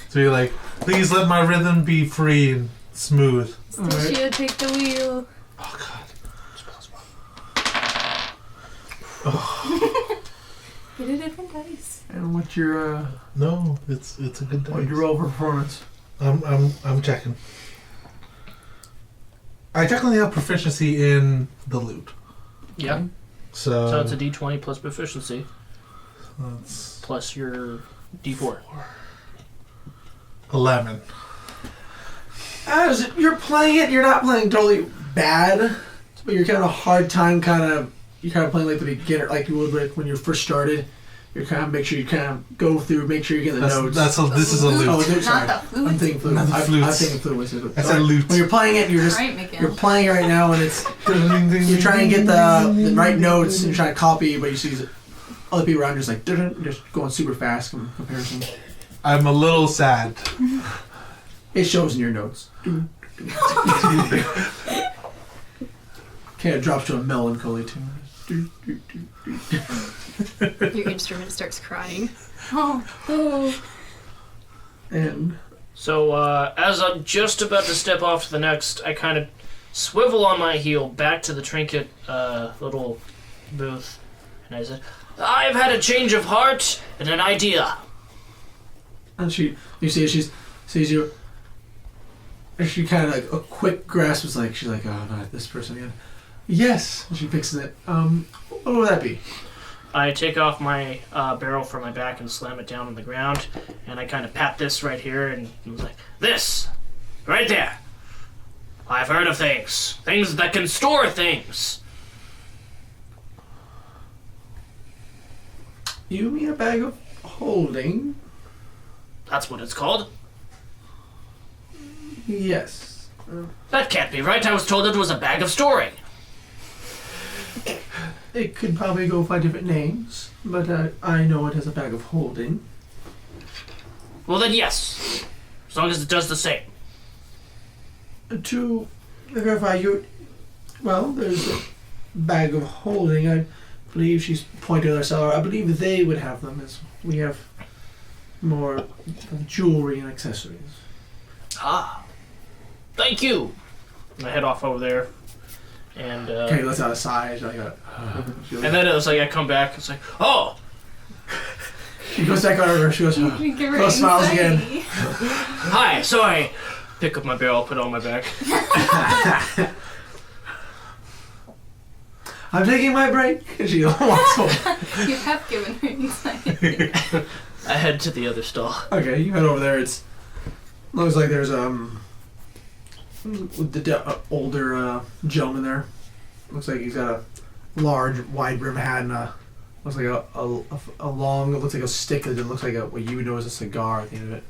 to be like, please let my rhythm be free and smooth. Stacia, take the wheel. Oh God. Get a different dice. And what's your No, it's a good day. what's your roll for performance? I'm checking. I technically have proficiency in the lute. Yeah. So So it's a D20 plus proficiency that's plus your D4. 11. As you're playing it, you're not playing totally bad, but you're kind of a hard time you're kind of playing like the beginner, like you would when you first started. You're kind of make sure you kind of go through, make sure you get the notes. This is a lute. Oh, sorry. Not the flute. I'm thinking flute. Not the I'm flutes. thinking flute. I said lute. When you're playing it, you're just Right, Miguel. you're playing it right now, and it's you're trying to get the right notes and you're trying to copy, but you see other people around you just going super fast in comparison. I'm a little sad. It shows in your notes. Okay, it drops to a melancholy tune. Your instrument starts crying. Oh. And So as I'm just about to step off to the next, I kind of swivel on my heel back to the trinket little booth, and I said, "I've had a change of heart and an idea." And you see, she sees you, and she kind of like a quick grasp is like, she's like, oh, not this person again. Yes, and she picks it. What would that be? I take off my barrel from my back and slam it down on the ground, and I kind of pat this right here, and I was like, "This, right there. I've heard of things that can store things." You mean a bag of holding? That's what it's called. Yes. That can't be right. I was told it was a bag of storing. It could probably go by different names, but I know it has a bag of holding. Well then, yes, as long as it does the same. To verify, there's a bag of holding. I believe she's pointing at our seller. I believe they would have them, as we have more jewelry and accessories. Ah, thank you. And I head off over there, and Okay, let's out of sight. Like and then it was like I come back. It's like, oh, she goes back on her. She goes. Give her Close smiles again. anxiety. hi, sorry. Pick up my barrel, put it on my back. I'm taking my break. And she walks away. You have given her anxiety. I head to the other stall. Okay, you head over there. It looks like there's older gentleman there. Looks like he's got a large, wide brim hat and looks like a long. It looks like a stick that looks like what you would know as a cigar at the end of it.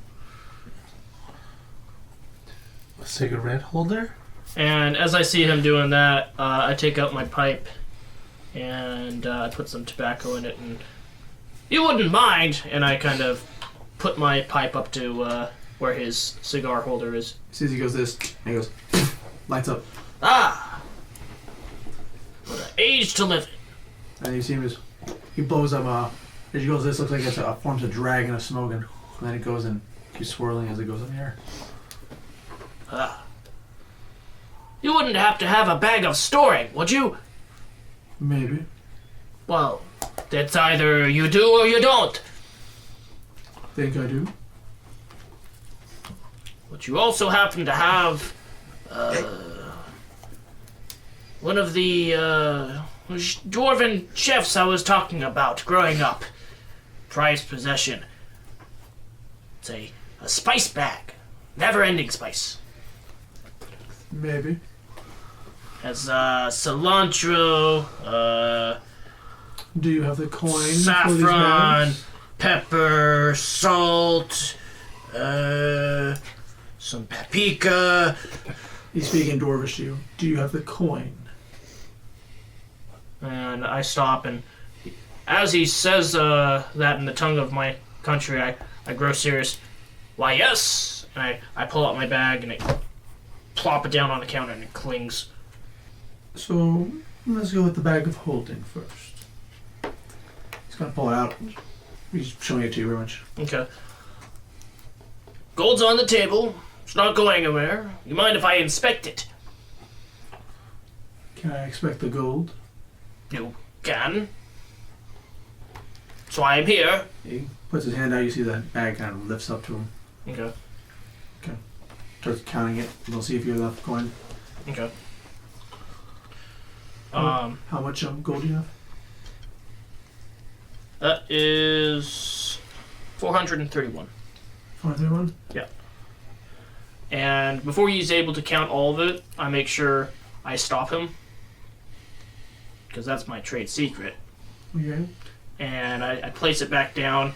A cigarette holder? And as I see him doing that, I take out my pipe and I put some tobacco in it, and you wouldn't mind. And I kind of put my pipe up to where his cigar holder is. He says he goes this, and he goes, lights up. Ah, what an age to live in. And you see him he blows up, as he goes this, looks like it's forms a dragon of smoke, and then it goes and keeps swirling as it goes in the air. Ah. You wouldn't have to have a bag of storing, would you? Maybe. Well, that's either you do or you don't. Think I do? But you also happen to have one of the dwarven chefs I was talking about growing up. Prized possession. It's a spice bag. Never-ending spice. Maybe. Has cilantro, Do you have the coin for these saffron, bags? pepper, salt, some paprika. He's speaking Dwarvish to you. Do you have the coin? And I stop, and as he says that in the tongue of my country, I grow serious. Why, yes! And I pull out my bag, and I plop it down on the counter, and it clings. So, let's go with the bag of holding first. He's gonna pull it out. He's showing it to you very much. Okay. Gold's on the table. It's not going anywhere. You mind if I inspect it? Can I expect the gold? You can. So I am here. He puts his hand out, you see that bag kind of lifts up to him. Okay. Starts counting it. We'll see if you have enough coin. Okay. How much gold do you have? That is 431. 431? And before he's able to count all of it, I make sure I stop him. Because that's my trade secret. Okay. And I place it back down.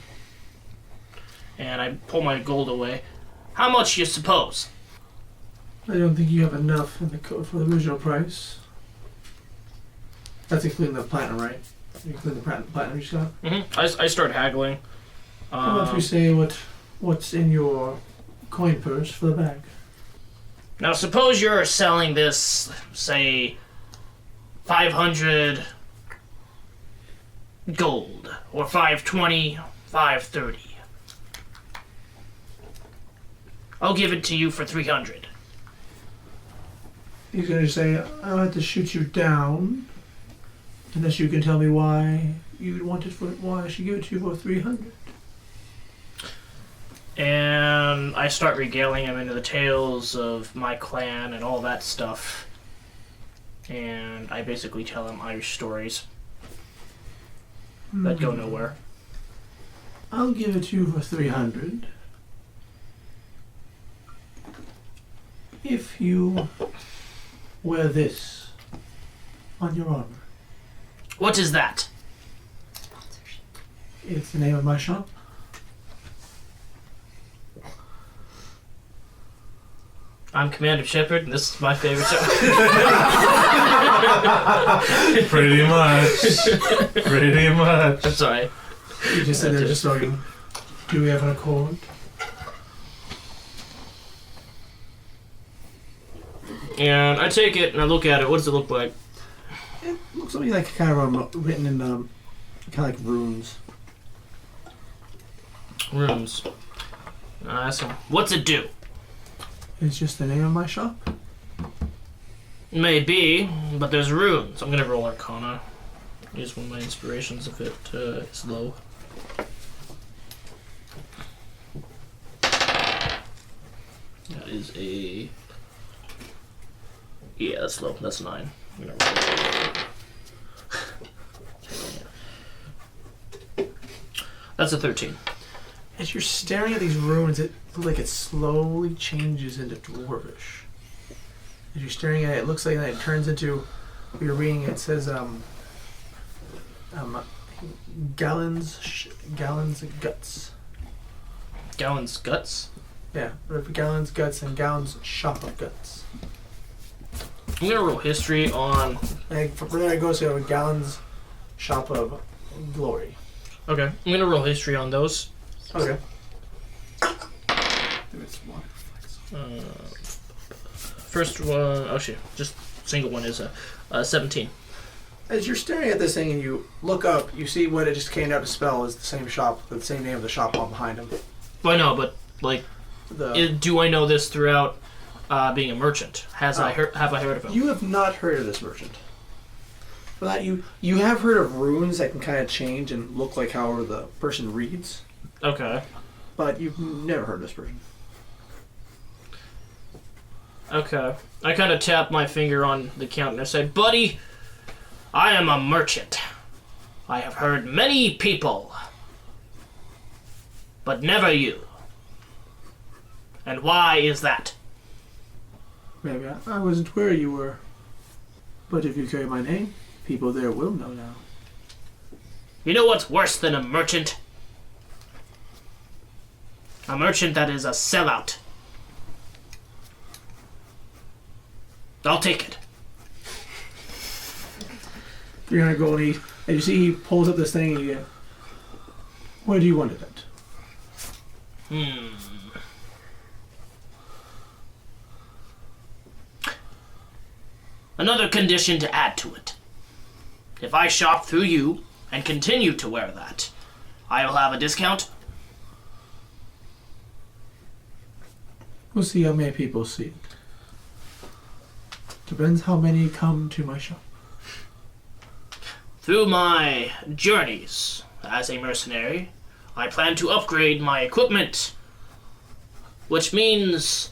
And I pull my gold away. How much you suppose? I don't think you have enough in the code for the original price. That's including the platinum, right? Including the platinum you just got? Mm-hmm. I start haggling. How about we say what's in your coin purse for the bag? Now suppose you're selling this, say, 500 gold, or 520, 530. I'll give it to you for 300. He's going to say, I'll have to shoot you down unless you can tell me why you want it for, why I should give it to you for 300. And I start regaling him into the tales of my clan and all that stuff. And I basically tell him Irish stories that go nowhere. I'll give it to you for 300 if you wear this on your armor. What is that? It's the name of my shop. I'm Commander Shepard, and this is my favorite show. Pretty much. Pretty much. I'm sorry. You just sit there just talking. Do we have an accord? And I take it and I look at it. What does it look like? It looks something like kind of written in kind of like runes. Rooms. And I ask him, what's it do? It's just the name of my shop. Maybe, but there's runes. I'm gonna roll Arcana. Use one of my inspirations if it is low. That is a... Yeah, that's low. That's 9. I'm gonna roll. That's a 13. As you're staring at these runes, it looks like it slowly changes into Dwarvish. As you're staring at it, it looks like it turns into, you're reading it, says, gallons of guts. Gallon's guts? Yeah, for Gallon's Guts and Gallon's Shop of Guts. I'm gonna roll history on. And from there I go to Gallon's Shop of Glory. Okay, I'm gonna roll history on those. Okay. First one, oh shit, just single one is 17. As you're staring at this thing and you look up, you see what it just came out to spell is the same shop, the same name of the shop on behind him. Well, I know, but like, do I know this throughout being a merchant? Have I heard of him? You have not heard of this merchant. For that, you have heard of runes that can kind of change and look like however the person reads, Okay. but you've never heard of this person. Okay. I kind of tap my finger on the counter and I say, buddy, I am a merchant. I have heard many people, but never you. And why is that? Maybe I wasn't where you were, but if you carry my name, people there will know now. You know what's worse than a merchant? A merchant that is a sellout. I'll take it. You're gonna go and eat, and you see he pulls up this thing and you go, where do you want it at? Another condition to add to it. If I shop through you and continue to wear that, I will have a discount. We'll see how many people see it. Depends how many come to my shop. Through my journeys as a mercenary, I plan to upgrade my equipment, which means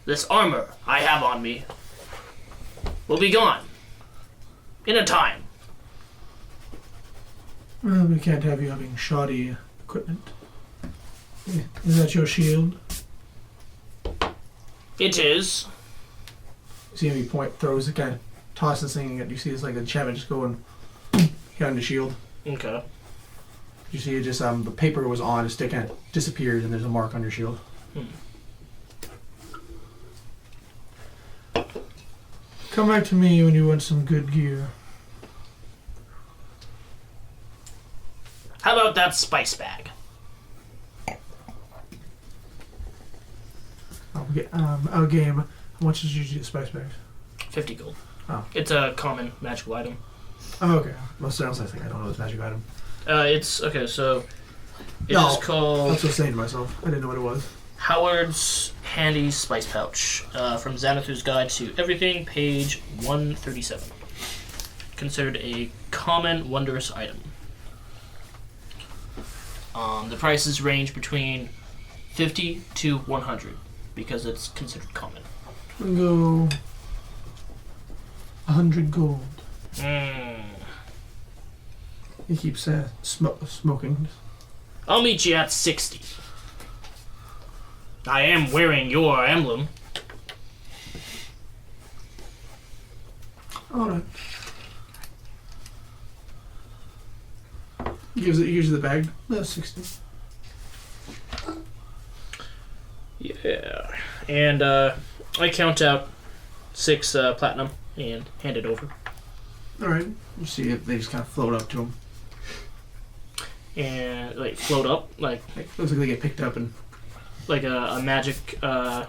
this armor I have on me will be gone in a time. Well, we can't have you having shoddy equipment. Is that your shield? It is. You see him, he throws the guy, tosses this thing, and you see this like enchantment just going on the shield. Okay. You see it just, the paper was on, it kind of disappears, and there's a mark on your shield. Come back to me when you want some good gear. How about that spice bag? Our game, how much is usually the spice bags? 50 gold. Oh. It's a common magical item. Oh, okay. Most else I think I don't know this magic item. It's, okay, so it No, is called That's what I was saying to myself. I didn't know what it was. Howard's Handy Spice Pouch from Xanathar's Guide to Everything, page 137. Considered a common wondrous item. The prices range between 50 to 100 because it's considered common. We'll go 100 gold. He keeps smoking. I'll meet you at 60. I am wearing your emblem. Alright. He gives you the bag. That's 60. Yeah. And I count out 6 platinum and hand it over. Alright. You see it, they just kind of float up to him. And like float up, like Looks like they get picked up and... like a magic, a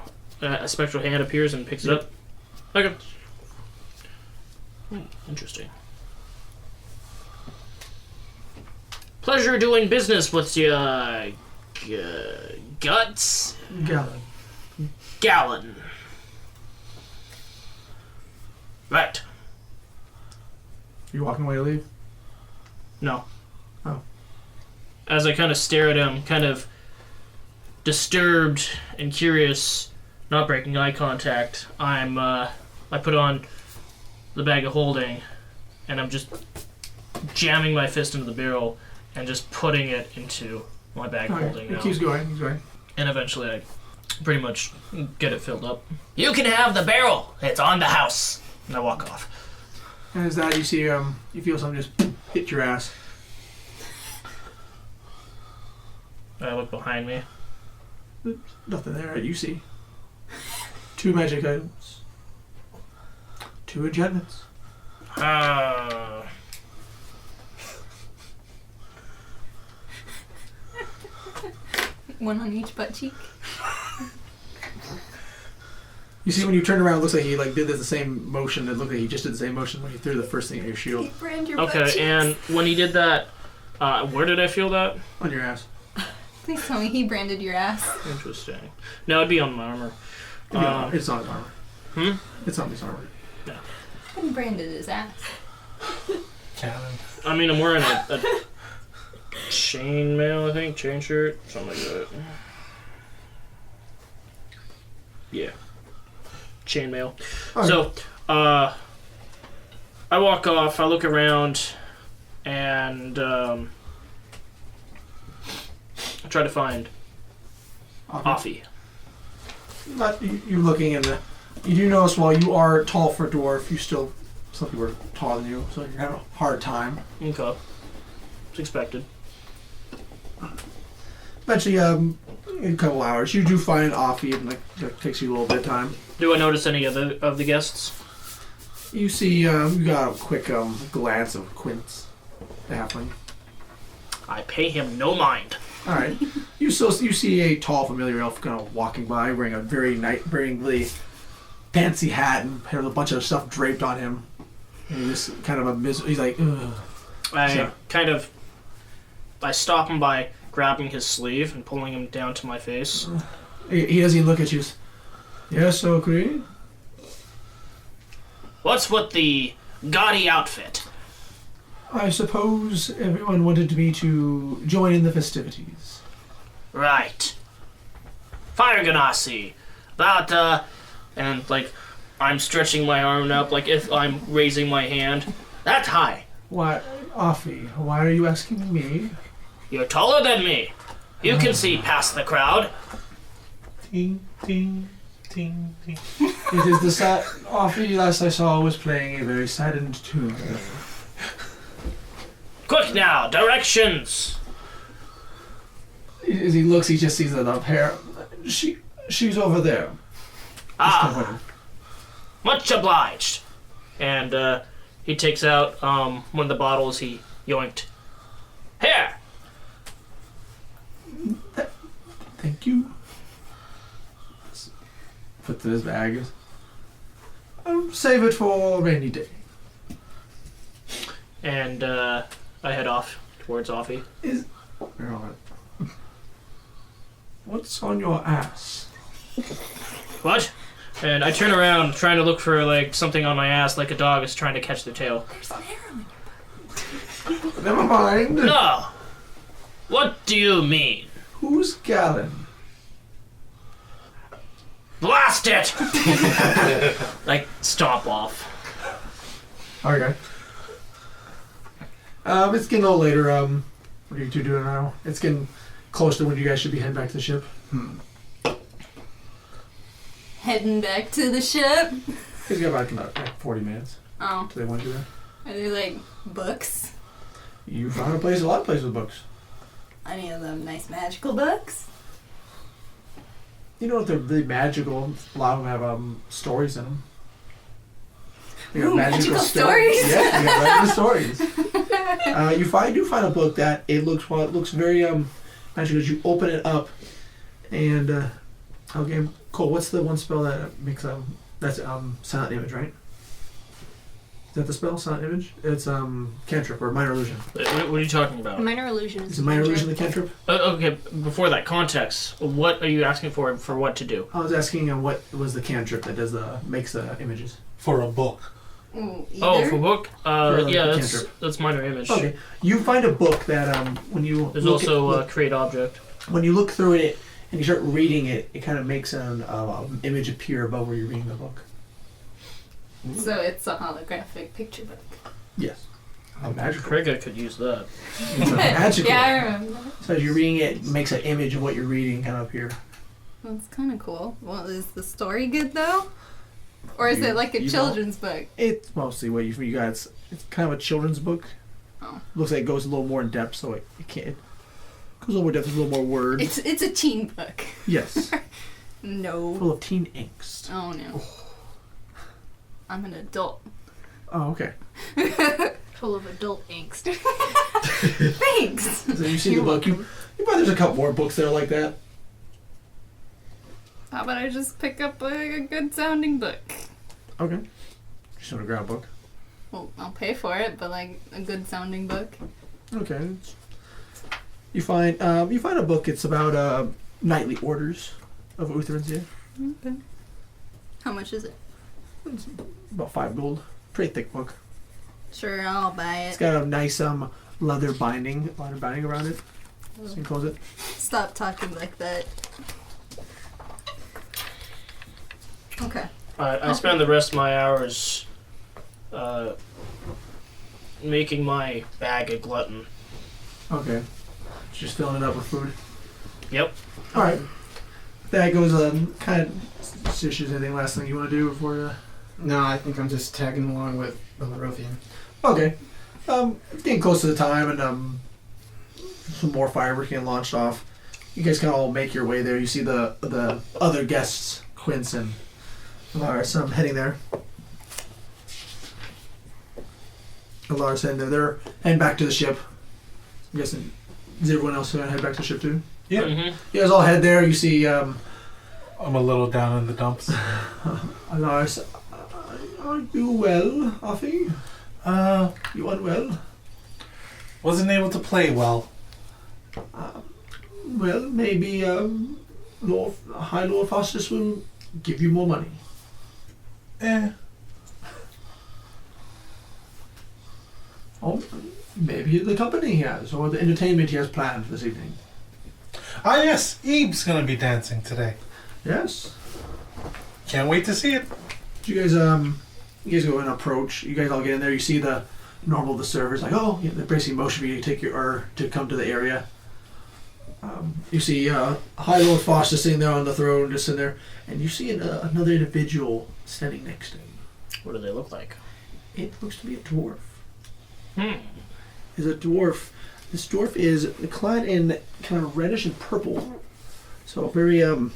spectral hand appears and picks it up. Okay. Interesting. Pleasure doing business with you, Guts. Gallon. Right. You walking away to leave? No. Oh. As I kind of stare at him, kind of disturbed and curious, not breaking eye contact, I put on the bag of holding, and I'm just jamming my fist into the barrel and just putting it into my bag of holding now. It keeps going, he's going. And eventually I pretty much get it filled up. You can have the barrel. It's on the house. And I walk off. And as that, you see, you feel something just hit your ass. I look behind me. Nothing there. You see 2 magic items, 2 enchantments. One on each butt cheek. You see, when you turn around, it looks like he did the same motion. It looked like he just did the same motion when he threw the first thing at your shield Brand your butt Okay, cheeks. and when he did that, where did I feel that? on your ass. Please tell me he branded your ass. Interesting. No, it'd be on my armor. It's not his armor. It's not his armor. He branded his ass. Cannon. I mean, I'm wearing a chain mail, I think, chain shirt, something like that. Yeah. Chainmail. Alright. So, I walk off, I look around, and I try to find Offie. But you're looking in the. You do notice while you are tall for a dwarf, some people are taller than you, so you're having a hard time. Okay. It's expected. Eventually, in a couple hours, you do find Offie, and it takes you a little bit of time. Do I notice any of the guests? You see, you got a quick glance of Quince, the halfling. I pay him no mind. All right, you see a tall familiar elf kind of walking by, wearing a very really fancy hat and had a bunch of stuff draped on him. And he's just kind of he's like, ugh. I stop him by grabbing his sleeve and pulling him down to my face. He doesn't even look at you. Yes, okay. What's with the gaudy outfit? I suppose everyone wanted me to join in the festivities. Right. Fire Ganassi. That, and, I'm stretching my arm up, if I'm raising my hand. That high. Why, Offie, why are you asking me? You're taller than me. You can see past the crowd. Ting, ting, ting, ting. It is the Offie last I saw was playing a very saddened tune. Quick now, directions. As he looks, he just sees a pair. She's over there. Ah, much obliged. And he takes out one of the bottles he yoinked. Here. Thank you. Put in his bag. Save it for a rainy day. And I head off towards Offie. What's on your ass? What? And I turn around trying to look for something on my ass like a dog is trying to catch their tail. There's an arrow in your butt. Never mind. No! What do you mean? Who's Galen? Blast it! Stomp off. Okay. It's getting a little later. What are you two doing now? It's getting close to when you guys should be heading back to the ship. Heading back to the ship. He's got about 40 minutes. Oh, Do they want to do that? are there books? You found a lot of places with books. Any of them nice magical books? You know what? They're really magical. A lot of them have stories in them. They got Ooh, magical stories? Yeah, they got magical stories. You find a book that it looks very magical. As you open it up, and okay, cool. What's the one spell that makes that's silent image, right? Is that the spell, silent image? It's cantrip or minor illusion. What are you talking about? Minor illusion Is it minor illusion the cantrip? Okay, before that, context. What are you asking for what to do? I was asking what was the cantrip that makes the images. For a book. Ooh, Oh, either? for book? For Yeah, cantrip. that's minor image. Okay, you find a book that when you There's look also create object. when you look through it and you start reading it, it kind of makes an image appear above where you're reading the book. So it's a holographic picture book. Yes. Magical. Krega could use that. It's a magical. Yeah, I remember. So as you're reading it, it makes an image of what you're reading kind of appear. That's kind of cool. Well, is the story good though? Or is it like a you children's book? It's mostly what you got. It's kind of a children's book. Oh. Looks like it goes a little more in depth, so it can't. Goes a little more depth, a little more words. It's a teen book. Yes. No. Full of teen angst. Oh no. I'm an adult. Oh, okay. Full of adult angst. Thanks. So you see the book. You probably there's a couple more books there like that. How about I just pick up a good sounding book? Okay. Just want a ground book. Well, I'll pay for it, but like a good sounding book. Okay. You find a book. It's about nightly orders of Utherans here. Okay. How much is it? It's about 5 gold. Pretty thick book. Sure, I'll buy It's it. got a nice leather binding around it. So you can close it. Stop talking like that. Okay. I spend the rest of my hours making my bag a glutton. Okay. Just filling it up with food. Yep. All right. That goes kind of. Stitches, anything last thing you want to do before? No, I think I'm just tagging along with the Larovian. Okay. Getting close to the time, and some more fireworks getting launched off. You guys can all make your way there. You see the other guests, Quince and Lars, heading there. Lars heading there. They're heading back to the ship. I'm guessing. Is everyone else going to head back to the ship too? Yeah. Mm-hmm. You guys all head there. You see I'm a little down in the dumps. Lars. Are you well, Afi? You unwell? Wasn't able to play well. Well, maybe High Lord Faustus will give you more money. Oh, maybe the company has, or the entertainment he has planned this evening. Ah, yes, Ebe's gonna be dancing today. Yes. Can't wait to see it. You guys go and approach. You guys all get in there. You see the servers like, oh, yeah, they're basically motion for you to take to come to the area. You see High Lord Foster sitting there on the throne, just sitting there, and you see another individual standing next to him. What do they look like? It looks to be a dwarf. Hmm. Is a dwarf. This dwarf is clad in kind of reddish and purple, so very kind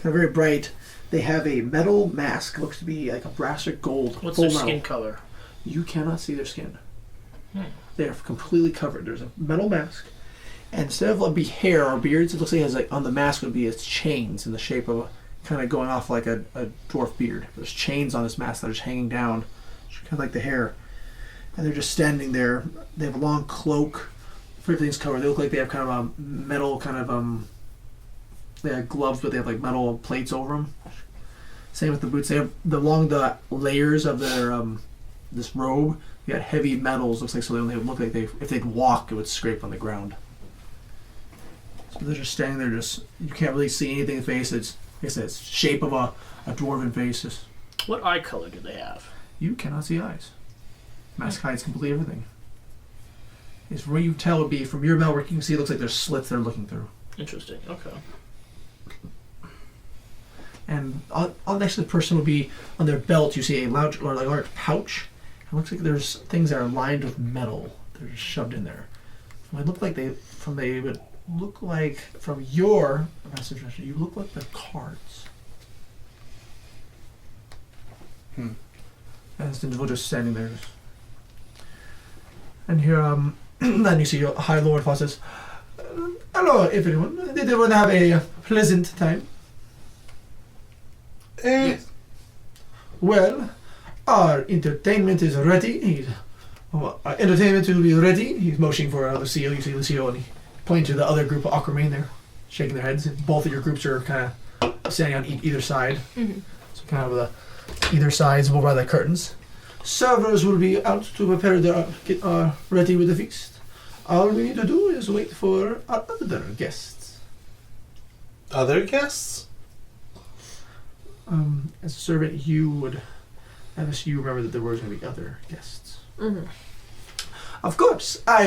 of very bright. They have a metal mask. Looks to be like a brass or gold. What's full their metal. skin color? You cannot see their skin. Hmm. They are completely covered. There's a metal mask, and instead of like hair or beards, it looks like it has like on the mask would be its chains in the shape of kind of going off like a dwarf beard. There's chains on this mask that are just hanging down, kind of like the hair, and they're just standing there. They have a long cloak. Everything's covered. They look like they have kind of a metal kind of They have gloves, but they have like metal plates over them. Same with the boots. They have along the layers of their this robe. You got heavy metals. Looks like so they would look like if they'd walk, it would scrape on the ground. So they're just standing there. Just you can't really see anything in the face. It's like I said, it's shape of a dwarven face. Just, What eye color do they have? you cannot see eyes. Mask hides completely everything. It's where you tell would be from your metalwork. You can see it looks like there's slits they're looking through. Interesting. Okay. And on next to the person would be on their belt. You see a large pouch. It looks like there's things that are lined with metal. They're just shoved in there. It would look like from your message, you look like the cards. And this individual just standing there. And here, then you see High Lord Foss says, "Hello, everyone. Did everyone have a pleasant time?" Yes. Well, our entertainment is ready. Our entertainment will be ready. He's motioning for Lucio. You see Lucio, and he pointing to the other group of Aquamarine there, shaking their heads. Both of your groups are kind of standing on either side. Mm-hmm. So kind of either sides over by the curtains. Servers will be out to prepare get ready with the feast. All we need to do is wait for our other guests. Other guests? As a servant, you would, unless you remember that there was going to be other guests. Mm-hmm. Of course, I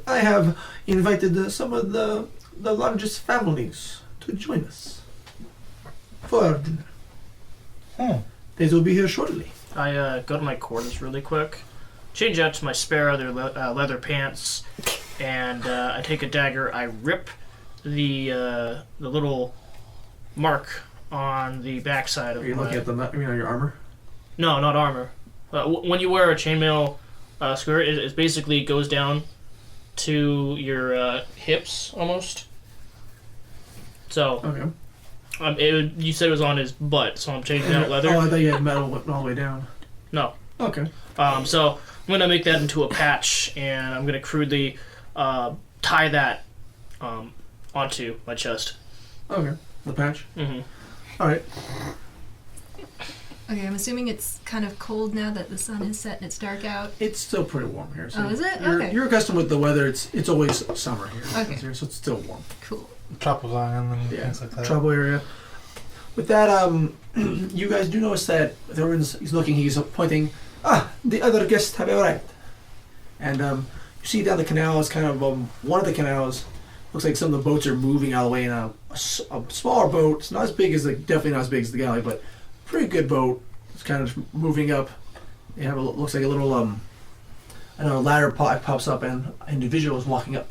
have invited some of the largest families to join us for dinner. They will be here shortly. I go to my quarters really quick, change out to my spare other leather pants, and I take a dagger. I rip the little mark on the backside of Are you looking at your armor? No, not armor. When you wear a chainmail skirt, it basically goes down to your hips almost. So, Okay. you said it was on his butt, so I'm changing out leather. Oh, I thought you had metal whipped all the way down. No. Okay. So I'm gonna make that into a patch, and I'm gonna crudely tie that onto my chest. Okay. The patch. Mm-hmm. All right. Okay, I'm assuming it's kind of cold now that the sun has set and it's dark out. It's still pretty warm here. So Oh, is it? You're, Okay. you're accustomed with the weather. It's always summer here. Okay. Here, so it's still warm. Cool. Tropical island and Yeah. things like that. Trouble area. With that, you guys do notice that he's looking. He's pointing. The other guests have arrived. And you see down the canal is kind of one of the canals. Looks like some of the boats are moving out of the way in a smaller boat. It's not as big as definitely not as big as the galley, but pretty good boat. It's kind of moving up. They have looks like a little I don't know, ladder pops up and individuals walking up.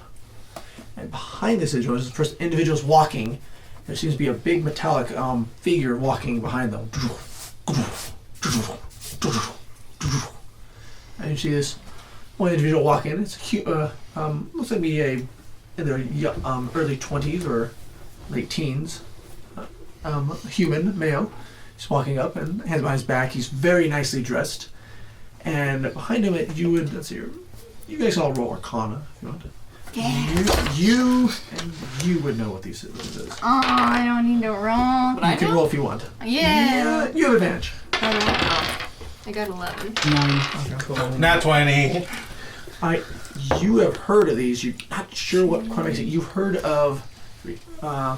And behind this individual, as the first individual's walking, there seems to be a big metallic figure walking behind them. And you see this one individual walking. It's looks like to be in their early 20s or late teens. Human male. He's walking up and hands behind his back. He's very nicely dressed. And behind him, let's see, you guys all roll Arcana if you want to. Yeah. You would know what this is. Oh, I don't need to roll. But I You can know. roll if you want. Yeah. You have advantage. I got 11. 9. Cool. Nat 20. You have heard of these. You're not sure what quite makes it. You've heard of.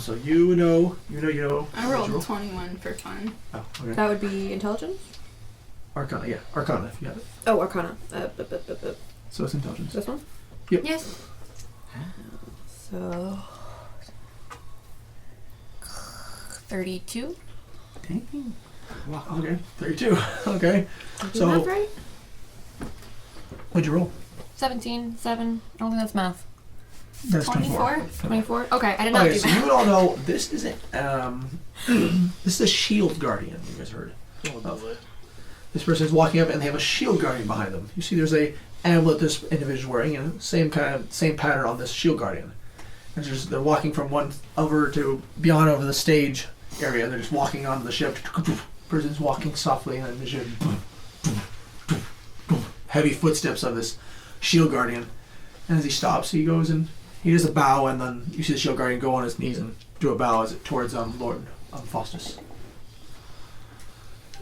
So you know. I rolled 21 for fun. Oh, okay. That would be intelligence? Arcana, yeah. Arcana, if you have it. Oh, Arcana. So it's intelligence. This one? Yes. So... 32? Dang. Wow. Okay. 32. Okay. Did So- you math right? What'd you roll? 17, 7. I don't think that's math. That's 24? 24? Okay, I did not Okay, do so math. you would all know this isn't. This is a shield guardian. You guys heard. This person is walking up and they have a shield guardian behind them. You see, there's a amulet this individual is wearing, and same pattern on this shield guardian. And they're walking from one over to beyond over the stage area. They're just walking onto the ship. Person's walking softly, and then there's your heavy footsteps of this shield guardian. And as he stops, he goes and he does a bow, and then you see the shield guardian go on his knees and do a bow towards Lord Faustus.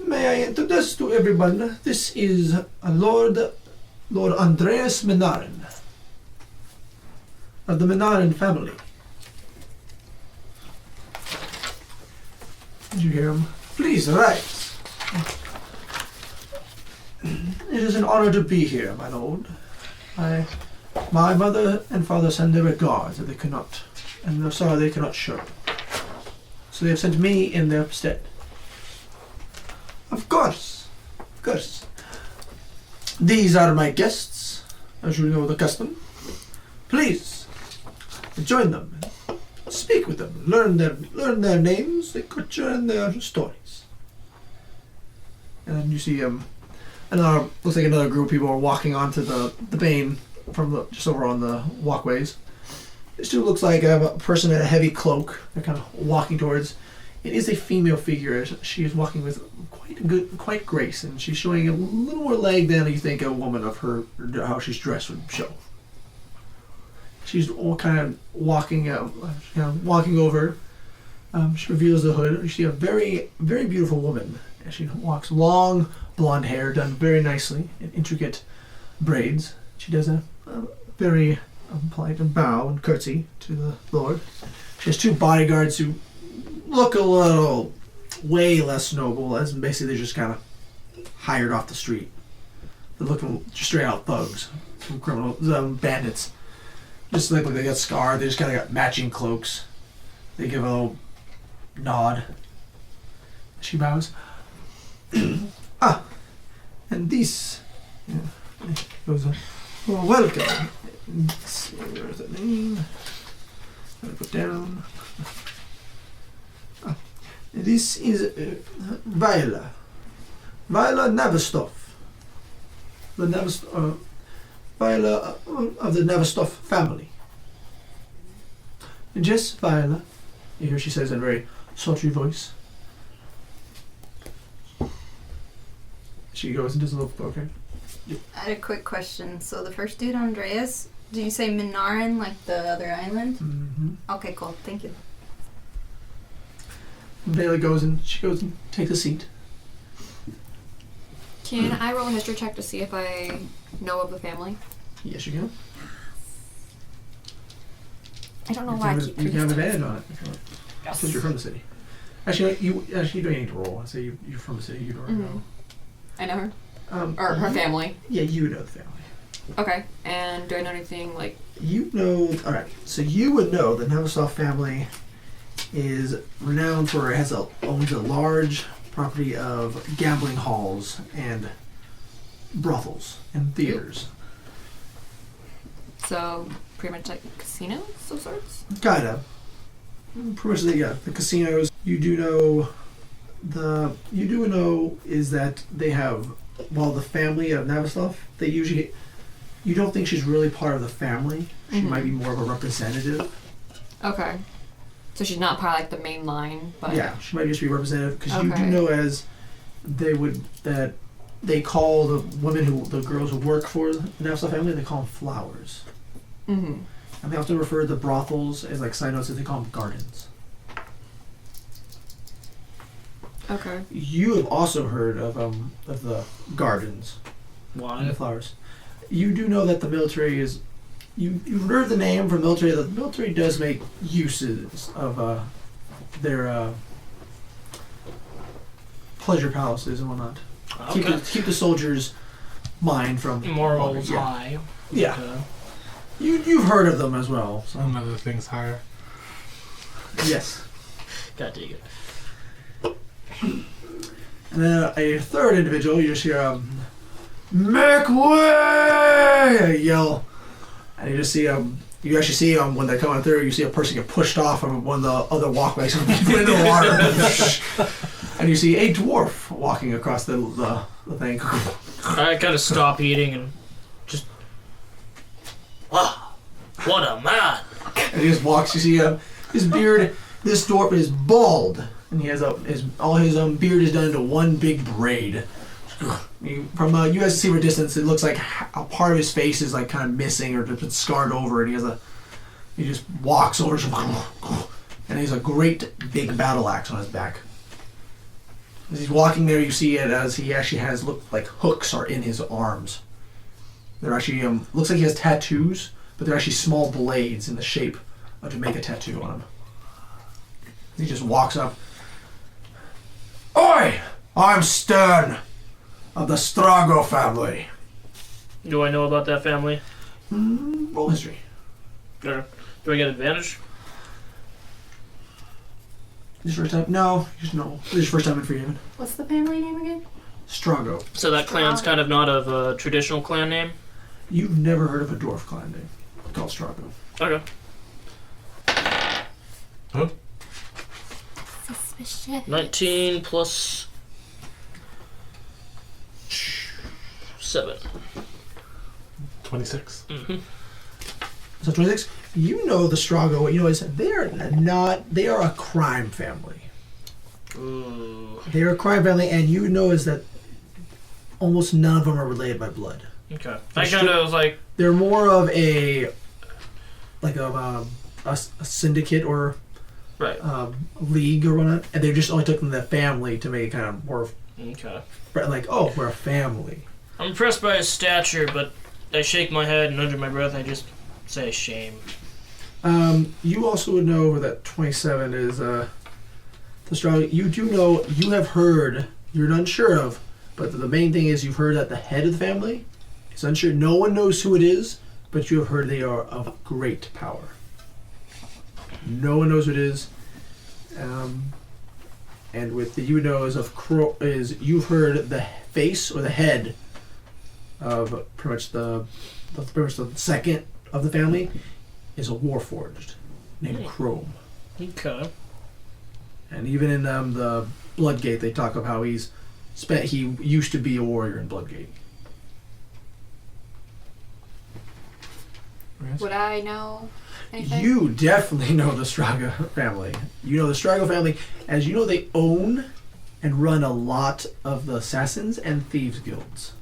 May I introduce to everyone? This is Lord Andreas Minarin of the Minarin family. Did you hear him? Please rise. It is an honor to be here, my lord. My mother and father send their regards that they cannot, and they're sorry they cannot show. So they have sent me in their stead. Of course. These are my guests, as you know the custom. Please, join them. Speak with them. Learn their names, their culture, and their stories. And then you see looks like another group of people are walking onto the bane from just over on the walkways. This dude looks like a person in a heavy cloak. They're kind of walking towards. It is a female figure. She is walking with quite grace, and she's showing a little more leg than you think a woman of how she's dressed would show. She's all kind of walking over. She reveals the hood. You see a very, very beautiful woman. And she walks long blonde hair done very nicely in intricate braids. She does a very polite bow and curtsy to the Lord. She has two bodyguards who look a little way less noble, as basically they're just kind of hired off the street. They're looking just straight out thugs, some criminals, bandits. Just look like they got scarred. They just kind of got matching cloaks. They give a little nod. She bows. And these goes Well, welcome. Let's see, where's the name? I'm gonna put down. Ah, this is Viola. Viola Navastov. Viola of the Navastov family. Yes, Viola. You hear she says in a very sultry voice. She goes and does a little poker. I had a quick question. So the first dude, Andreas, did you say Minarin, like the other island? Mm-hmm. Okay, cool. Thank you. Viola goes and takes a seat. Can I roll a history check to see if I know of the family? Yes, you can. I don't know why I keep You can have doing advantage this. on it. If you want. Because you're from the city. Actually, you don't need to roll. I say you're from the city. You don't already know. I know her. Or Or her family. Yeah, you know the family. Okay. And do I know anything like... You know. All right. So you would know the Navasov family is renowned for owns a large property of gambling halls and brothels and theaters. So, pretty much like casinos of sorts? Kind of. Pretty much, the casinos. You do know is that they have, while the family of Navastov, they usually, you don't think she's really part of the family. She might be more of a representative. Okay. So she's not part of like the main line, but... Yeah, she might just be representative because you do Okay. know as that they call the women the girls who work for the Navastov family, they call them flowers. Mm-hmm. And they often refer to the brothels as like side notes that they call them gardens. Okay. You have also heard of the gardens and Why? the flowers. You do know that the military is. You've heard the name from the military. The military does make uses of their pleasure palaces and whatnot. Okay. Keep the soldiers' mind from Morals yeah. high. Yeah. Okay. You've heard of them as well. So. Some other things higher. Yes. God dig it. And then a third individual, you just hear make way! Yell. And you just see you actually see when they're coming through, you see a person get pushed off of one of the other walkways into the water. And you see a dwarf walking across the thing. I kind of stop eating and just. Wow, what a man! And he just walks. You see his beard. This dwarf is bald, and he has all his beard is done into one big braid. From you guys see from a distance, it looks like a part of his face is like kind of missing or just scarred over, and he just walks over, and he has a great big battle axe on his back. As he's walking there, you see it as he actually has look like hooks are in his arms. They're actually looks like he has tattoos, but they're actually small blades in the shape to make a tattoo on him. He just walks up. Oi! I'm Stern of the Strago family. Do I know about that family? Roll history. Or do I get advantage? This your first time? No, just no. This is your first time in Freehaven. What's the family name again? Strago. So that clan's kind of not of a traditional clan name? You've never heard of a dwarf clan name called Strago. Okay. Huh? Suspicious. 19 plus 7. 26. Mm-hmm. So 26. You know the Strago. What you know is they are a crime family. Ooh. They are a crime family, and you know is that almost none of them are related by blood. Okay. I kind of was like, They're more of a syndicate or right. league or whatnot, and they just only took them the family to make it kind of more Okay. like, oh, we're a family. I'm impressed by his stature, but I shake my head and under my breath I just say shame. You also would know that 27 is the strong. You do know, you have heard, you're unsure of, but the main thing is you've heard that the head of the family is unsure. No one knows who it is, but you have heard they are of great power. No one knows who it is. And with the you know is of you've heard the face or the head of pretty much the second of the family is a warforged named Chrome. Okay. And even in the Bloodgate, they talk of how he used to be a warrior in Bloodgate. Yes. Would I know anything? You definitely know the Straga family. You know the Straga family, as you know, they own and run a lot of the assassins and thieves guilds.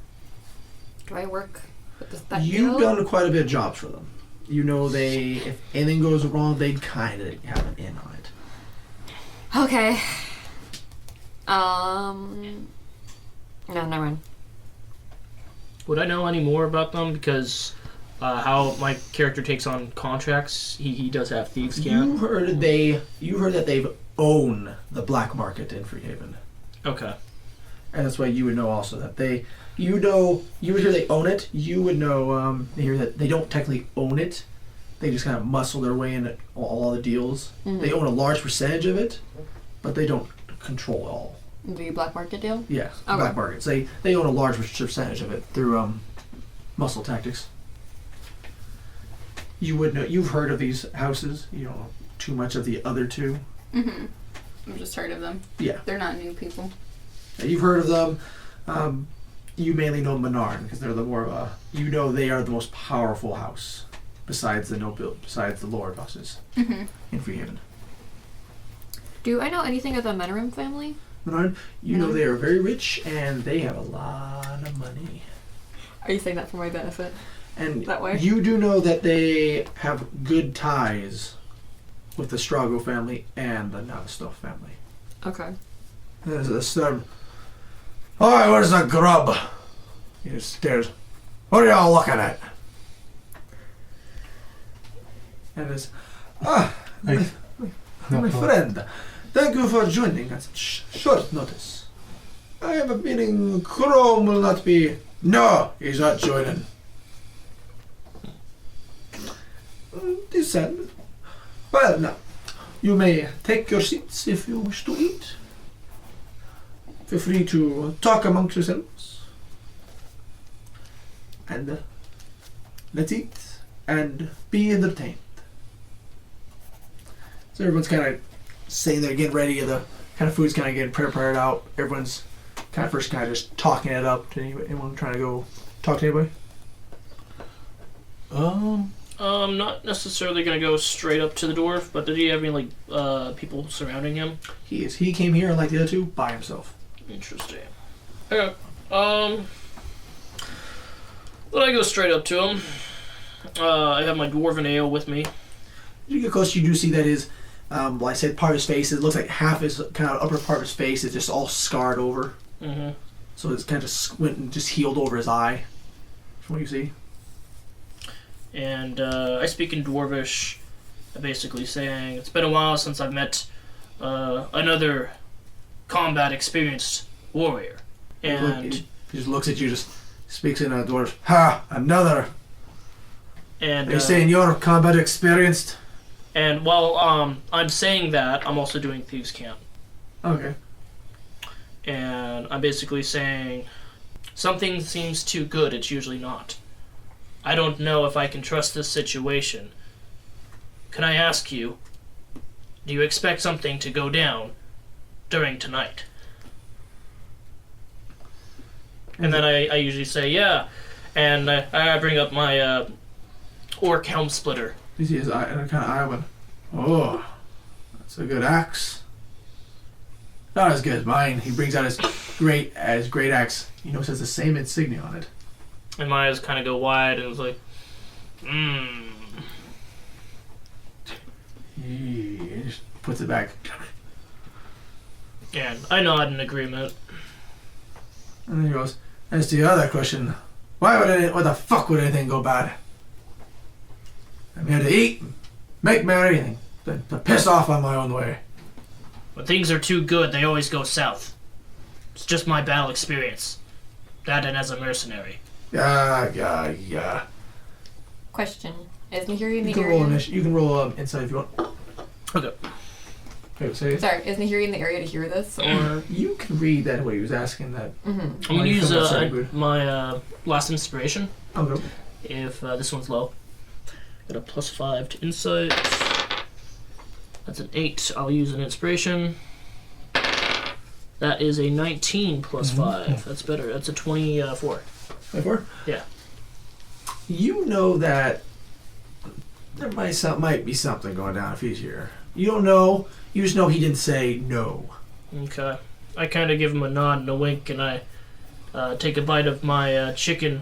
Do I work with that You've guild? done quite a bit of jobs for them. You know, if anything goes wrong, they'd kind of have an in on it. Okay. No, never mind. Would I know any more about them? Because how my character takes on contracts, he does have thieves' camp. You heard that they've own the black market in Freehaven. Okay. And that's why you would know also that you would hear they own it. You would know hear that they don't technically own it. They just kind of muscle their way into all the deals. Mm-hmm. They own a large percentage of it, but they don't control it all. The black market deal? Yeah, Okay. black markets. They own a large percentage of it through muscle tactics. You would know. You've heard of these houses. You don't know too much of the other two. Mm-hmm. I've just heard of them. Yeah. They're not new people. You've heard of them. You mainly know Menard because they're the more of a. You know they are the most powerful house besides the Lord bosses Mm-hmm. in Freehaven. Do I know anything of the Menarim family? Menard, you know they are very rich and they have a lot of money. Are you saying that for my benefit? And That way? you do know that they have good ties with the Strago family and the Navistov family. Okay. There's a storm. Alright, where's the grub? He just stares. What are y'all looking at? And it's my friend. Thank you for joining at such short notice. I have a feeling Chrome will not be. No, he's not joining. Descend. Well, now, you may take your seats if you wish to eat. Feel free to talk amongst yourselves. And let's eat and be entertained. So everyone's kind of sitting there getting ready. The kind of food's kind of getting prepared out. Everyone's kind of first kind of just talking it up. To anyone trying to go talk to anybody? I'm not necessarily gonna go straight up to the dwarf, but did he have any people surrounding him? He is. He came here like the other two by himself. Interesting. Okay. But I go straight up to him. I have my dwarven ale with me. You get close, you do see that his, like I said, part of his face. It looks like half his kind of upper part of his face is just all scarred over. Mm-hmm. So it's kind of squint and just healed over his eye. From what you see. And I speak in Dwarvish, basically saying, it's been a while since I've met another combat experienced warrior. And He just looks at you, just speaks in a dwarf. Ha! Another! and Are you saying you're combat experienced? and while I'm saying that, I'm also doing Thieves' Camp. Okay. And I'm basically saying, something seems too good, it's usually not. I don't know if I can trust this situation. Can I ask you, do you expect something to go down during tonight? And then I usually say, yeah. And I bring up my orc helm splitter. You see his eye, and kind of eye went, oh, that's a good axe. Not as good as mine. He brings out his great axe. You notice it has the same insignia on it. And my eyes kind of go wide, and it's like, He just puts it back. And I nod in agreement. And then he goes, as to the other question, why the fuck would anything go bad? I'm here to eat, make merry, and to piss off on my own way. When things are too good, they always go south. It's just my battle experience. That and as a mercenary. Yeah. Question. Is Nahiri in You the can roll area? you can roll insight if you want. Okay. Wait, say Sorry, isn't he in the area to hear this? Or you can read that way. He was asking that. mm-hmm. I'm Oh, gonna you use feel that's very good. my last inspiration. Okay. If this one's low, got a +5 to insight. That's an 8. I'll use an inspiration. That is a 19 plus 5. That's better. That's a 24. 24? Yeah. You know that there might be something going down if he's here. You don't know. You just know he didn't say no. Okay. I kind of give him a nod and a wink, and I take a bite of my chicken,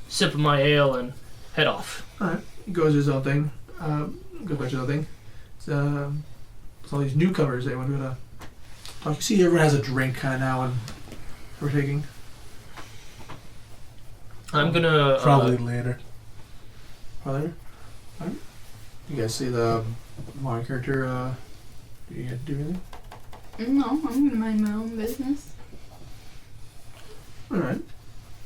sip of my ale, and head off. Alright. He goes to his own thing. Goes back to his own thing. It's all these newcomers. They want to talk. You see, everyone has a drink kind of now, and we're taking. I'm gonna Probably later. Alright. You guys see the my character? Do you do anything? No, I'm gonna mind my own business. All right.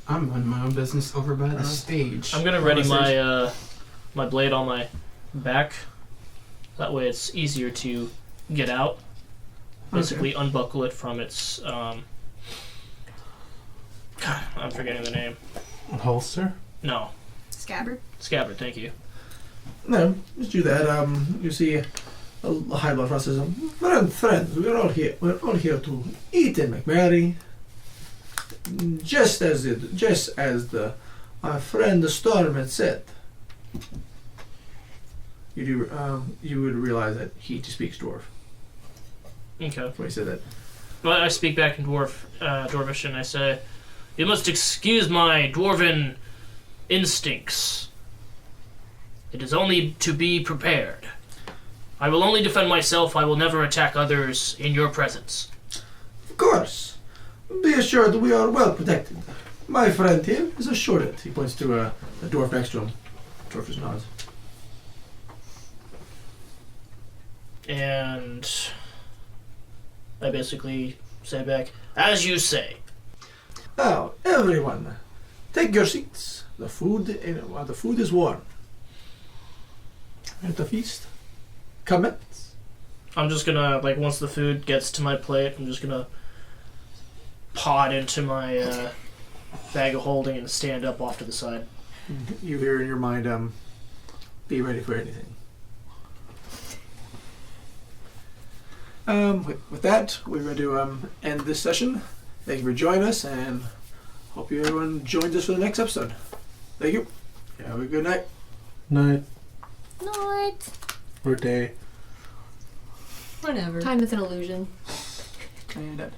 I'm on my own business over by the stage. I'm gonna ready my my blade on my back. That way, it's easier to get out. Basically, unbuckle it from its. God, I'm forgetting the name. Holster? No, Scabbard. scabbard. Thank you. No, just do that. You see a high blood frost says, friends, we're all here. We're all here to eat and make merry. Just as our friend the storm had said. You would realize that he speaks dwarf. Okay. When he said that. Well, I speak back in Dwarvish, and I say, "You must excuse my dwarven instincts. It is only to be prepared. I will only defend myself. I will never attack others in your presence." Of course. Be assured that we are well protected. My friend here is assured it. He points to a dwarf next to him. Dwarf just nods. And I basically say back, "As you say." Now, everyone, take your seats. The food is warm. At the feast, commence. I'm just gonna, like, once the food gets to my plate, I'm just gonna paw it into my bag of holding and stand up off to the side. You hear in your mind, be ready for anything. With that, we're going to end this session. Thank you for joining us, and hope everyone joins us for the next episode. Thank you. Have a good night. Night. Night. Or day. Whatever. Time is an illusion. And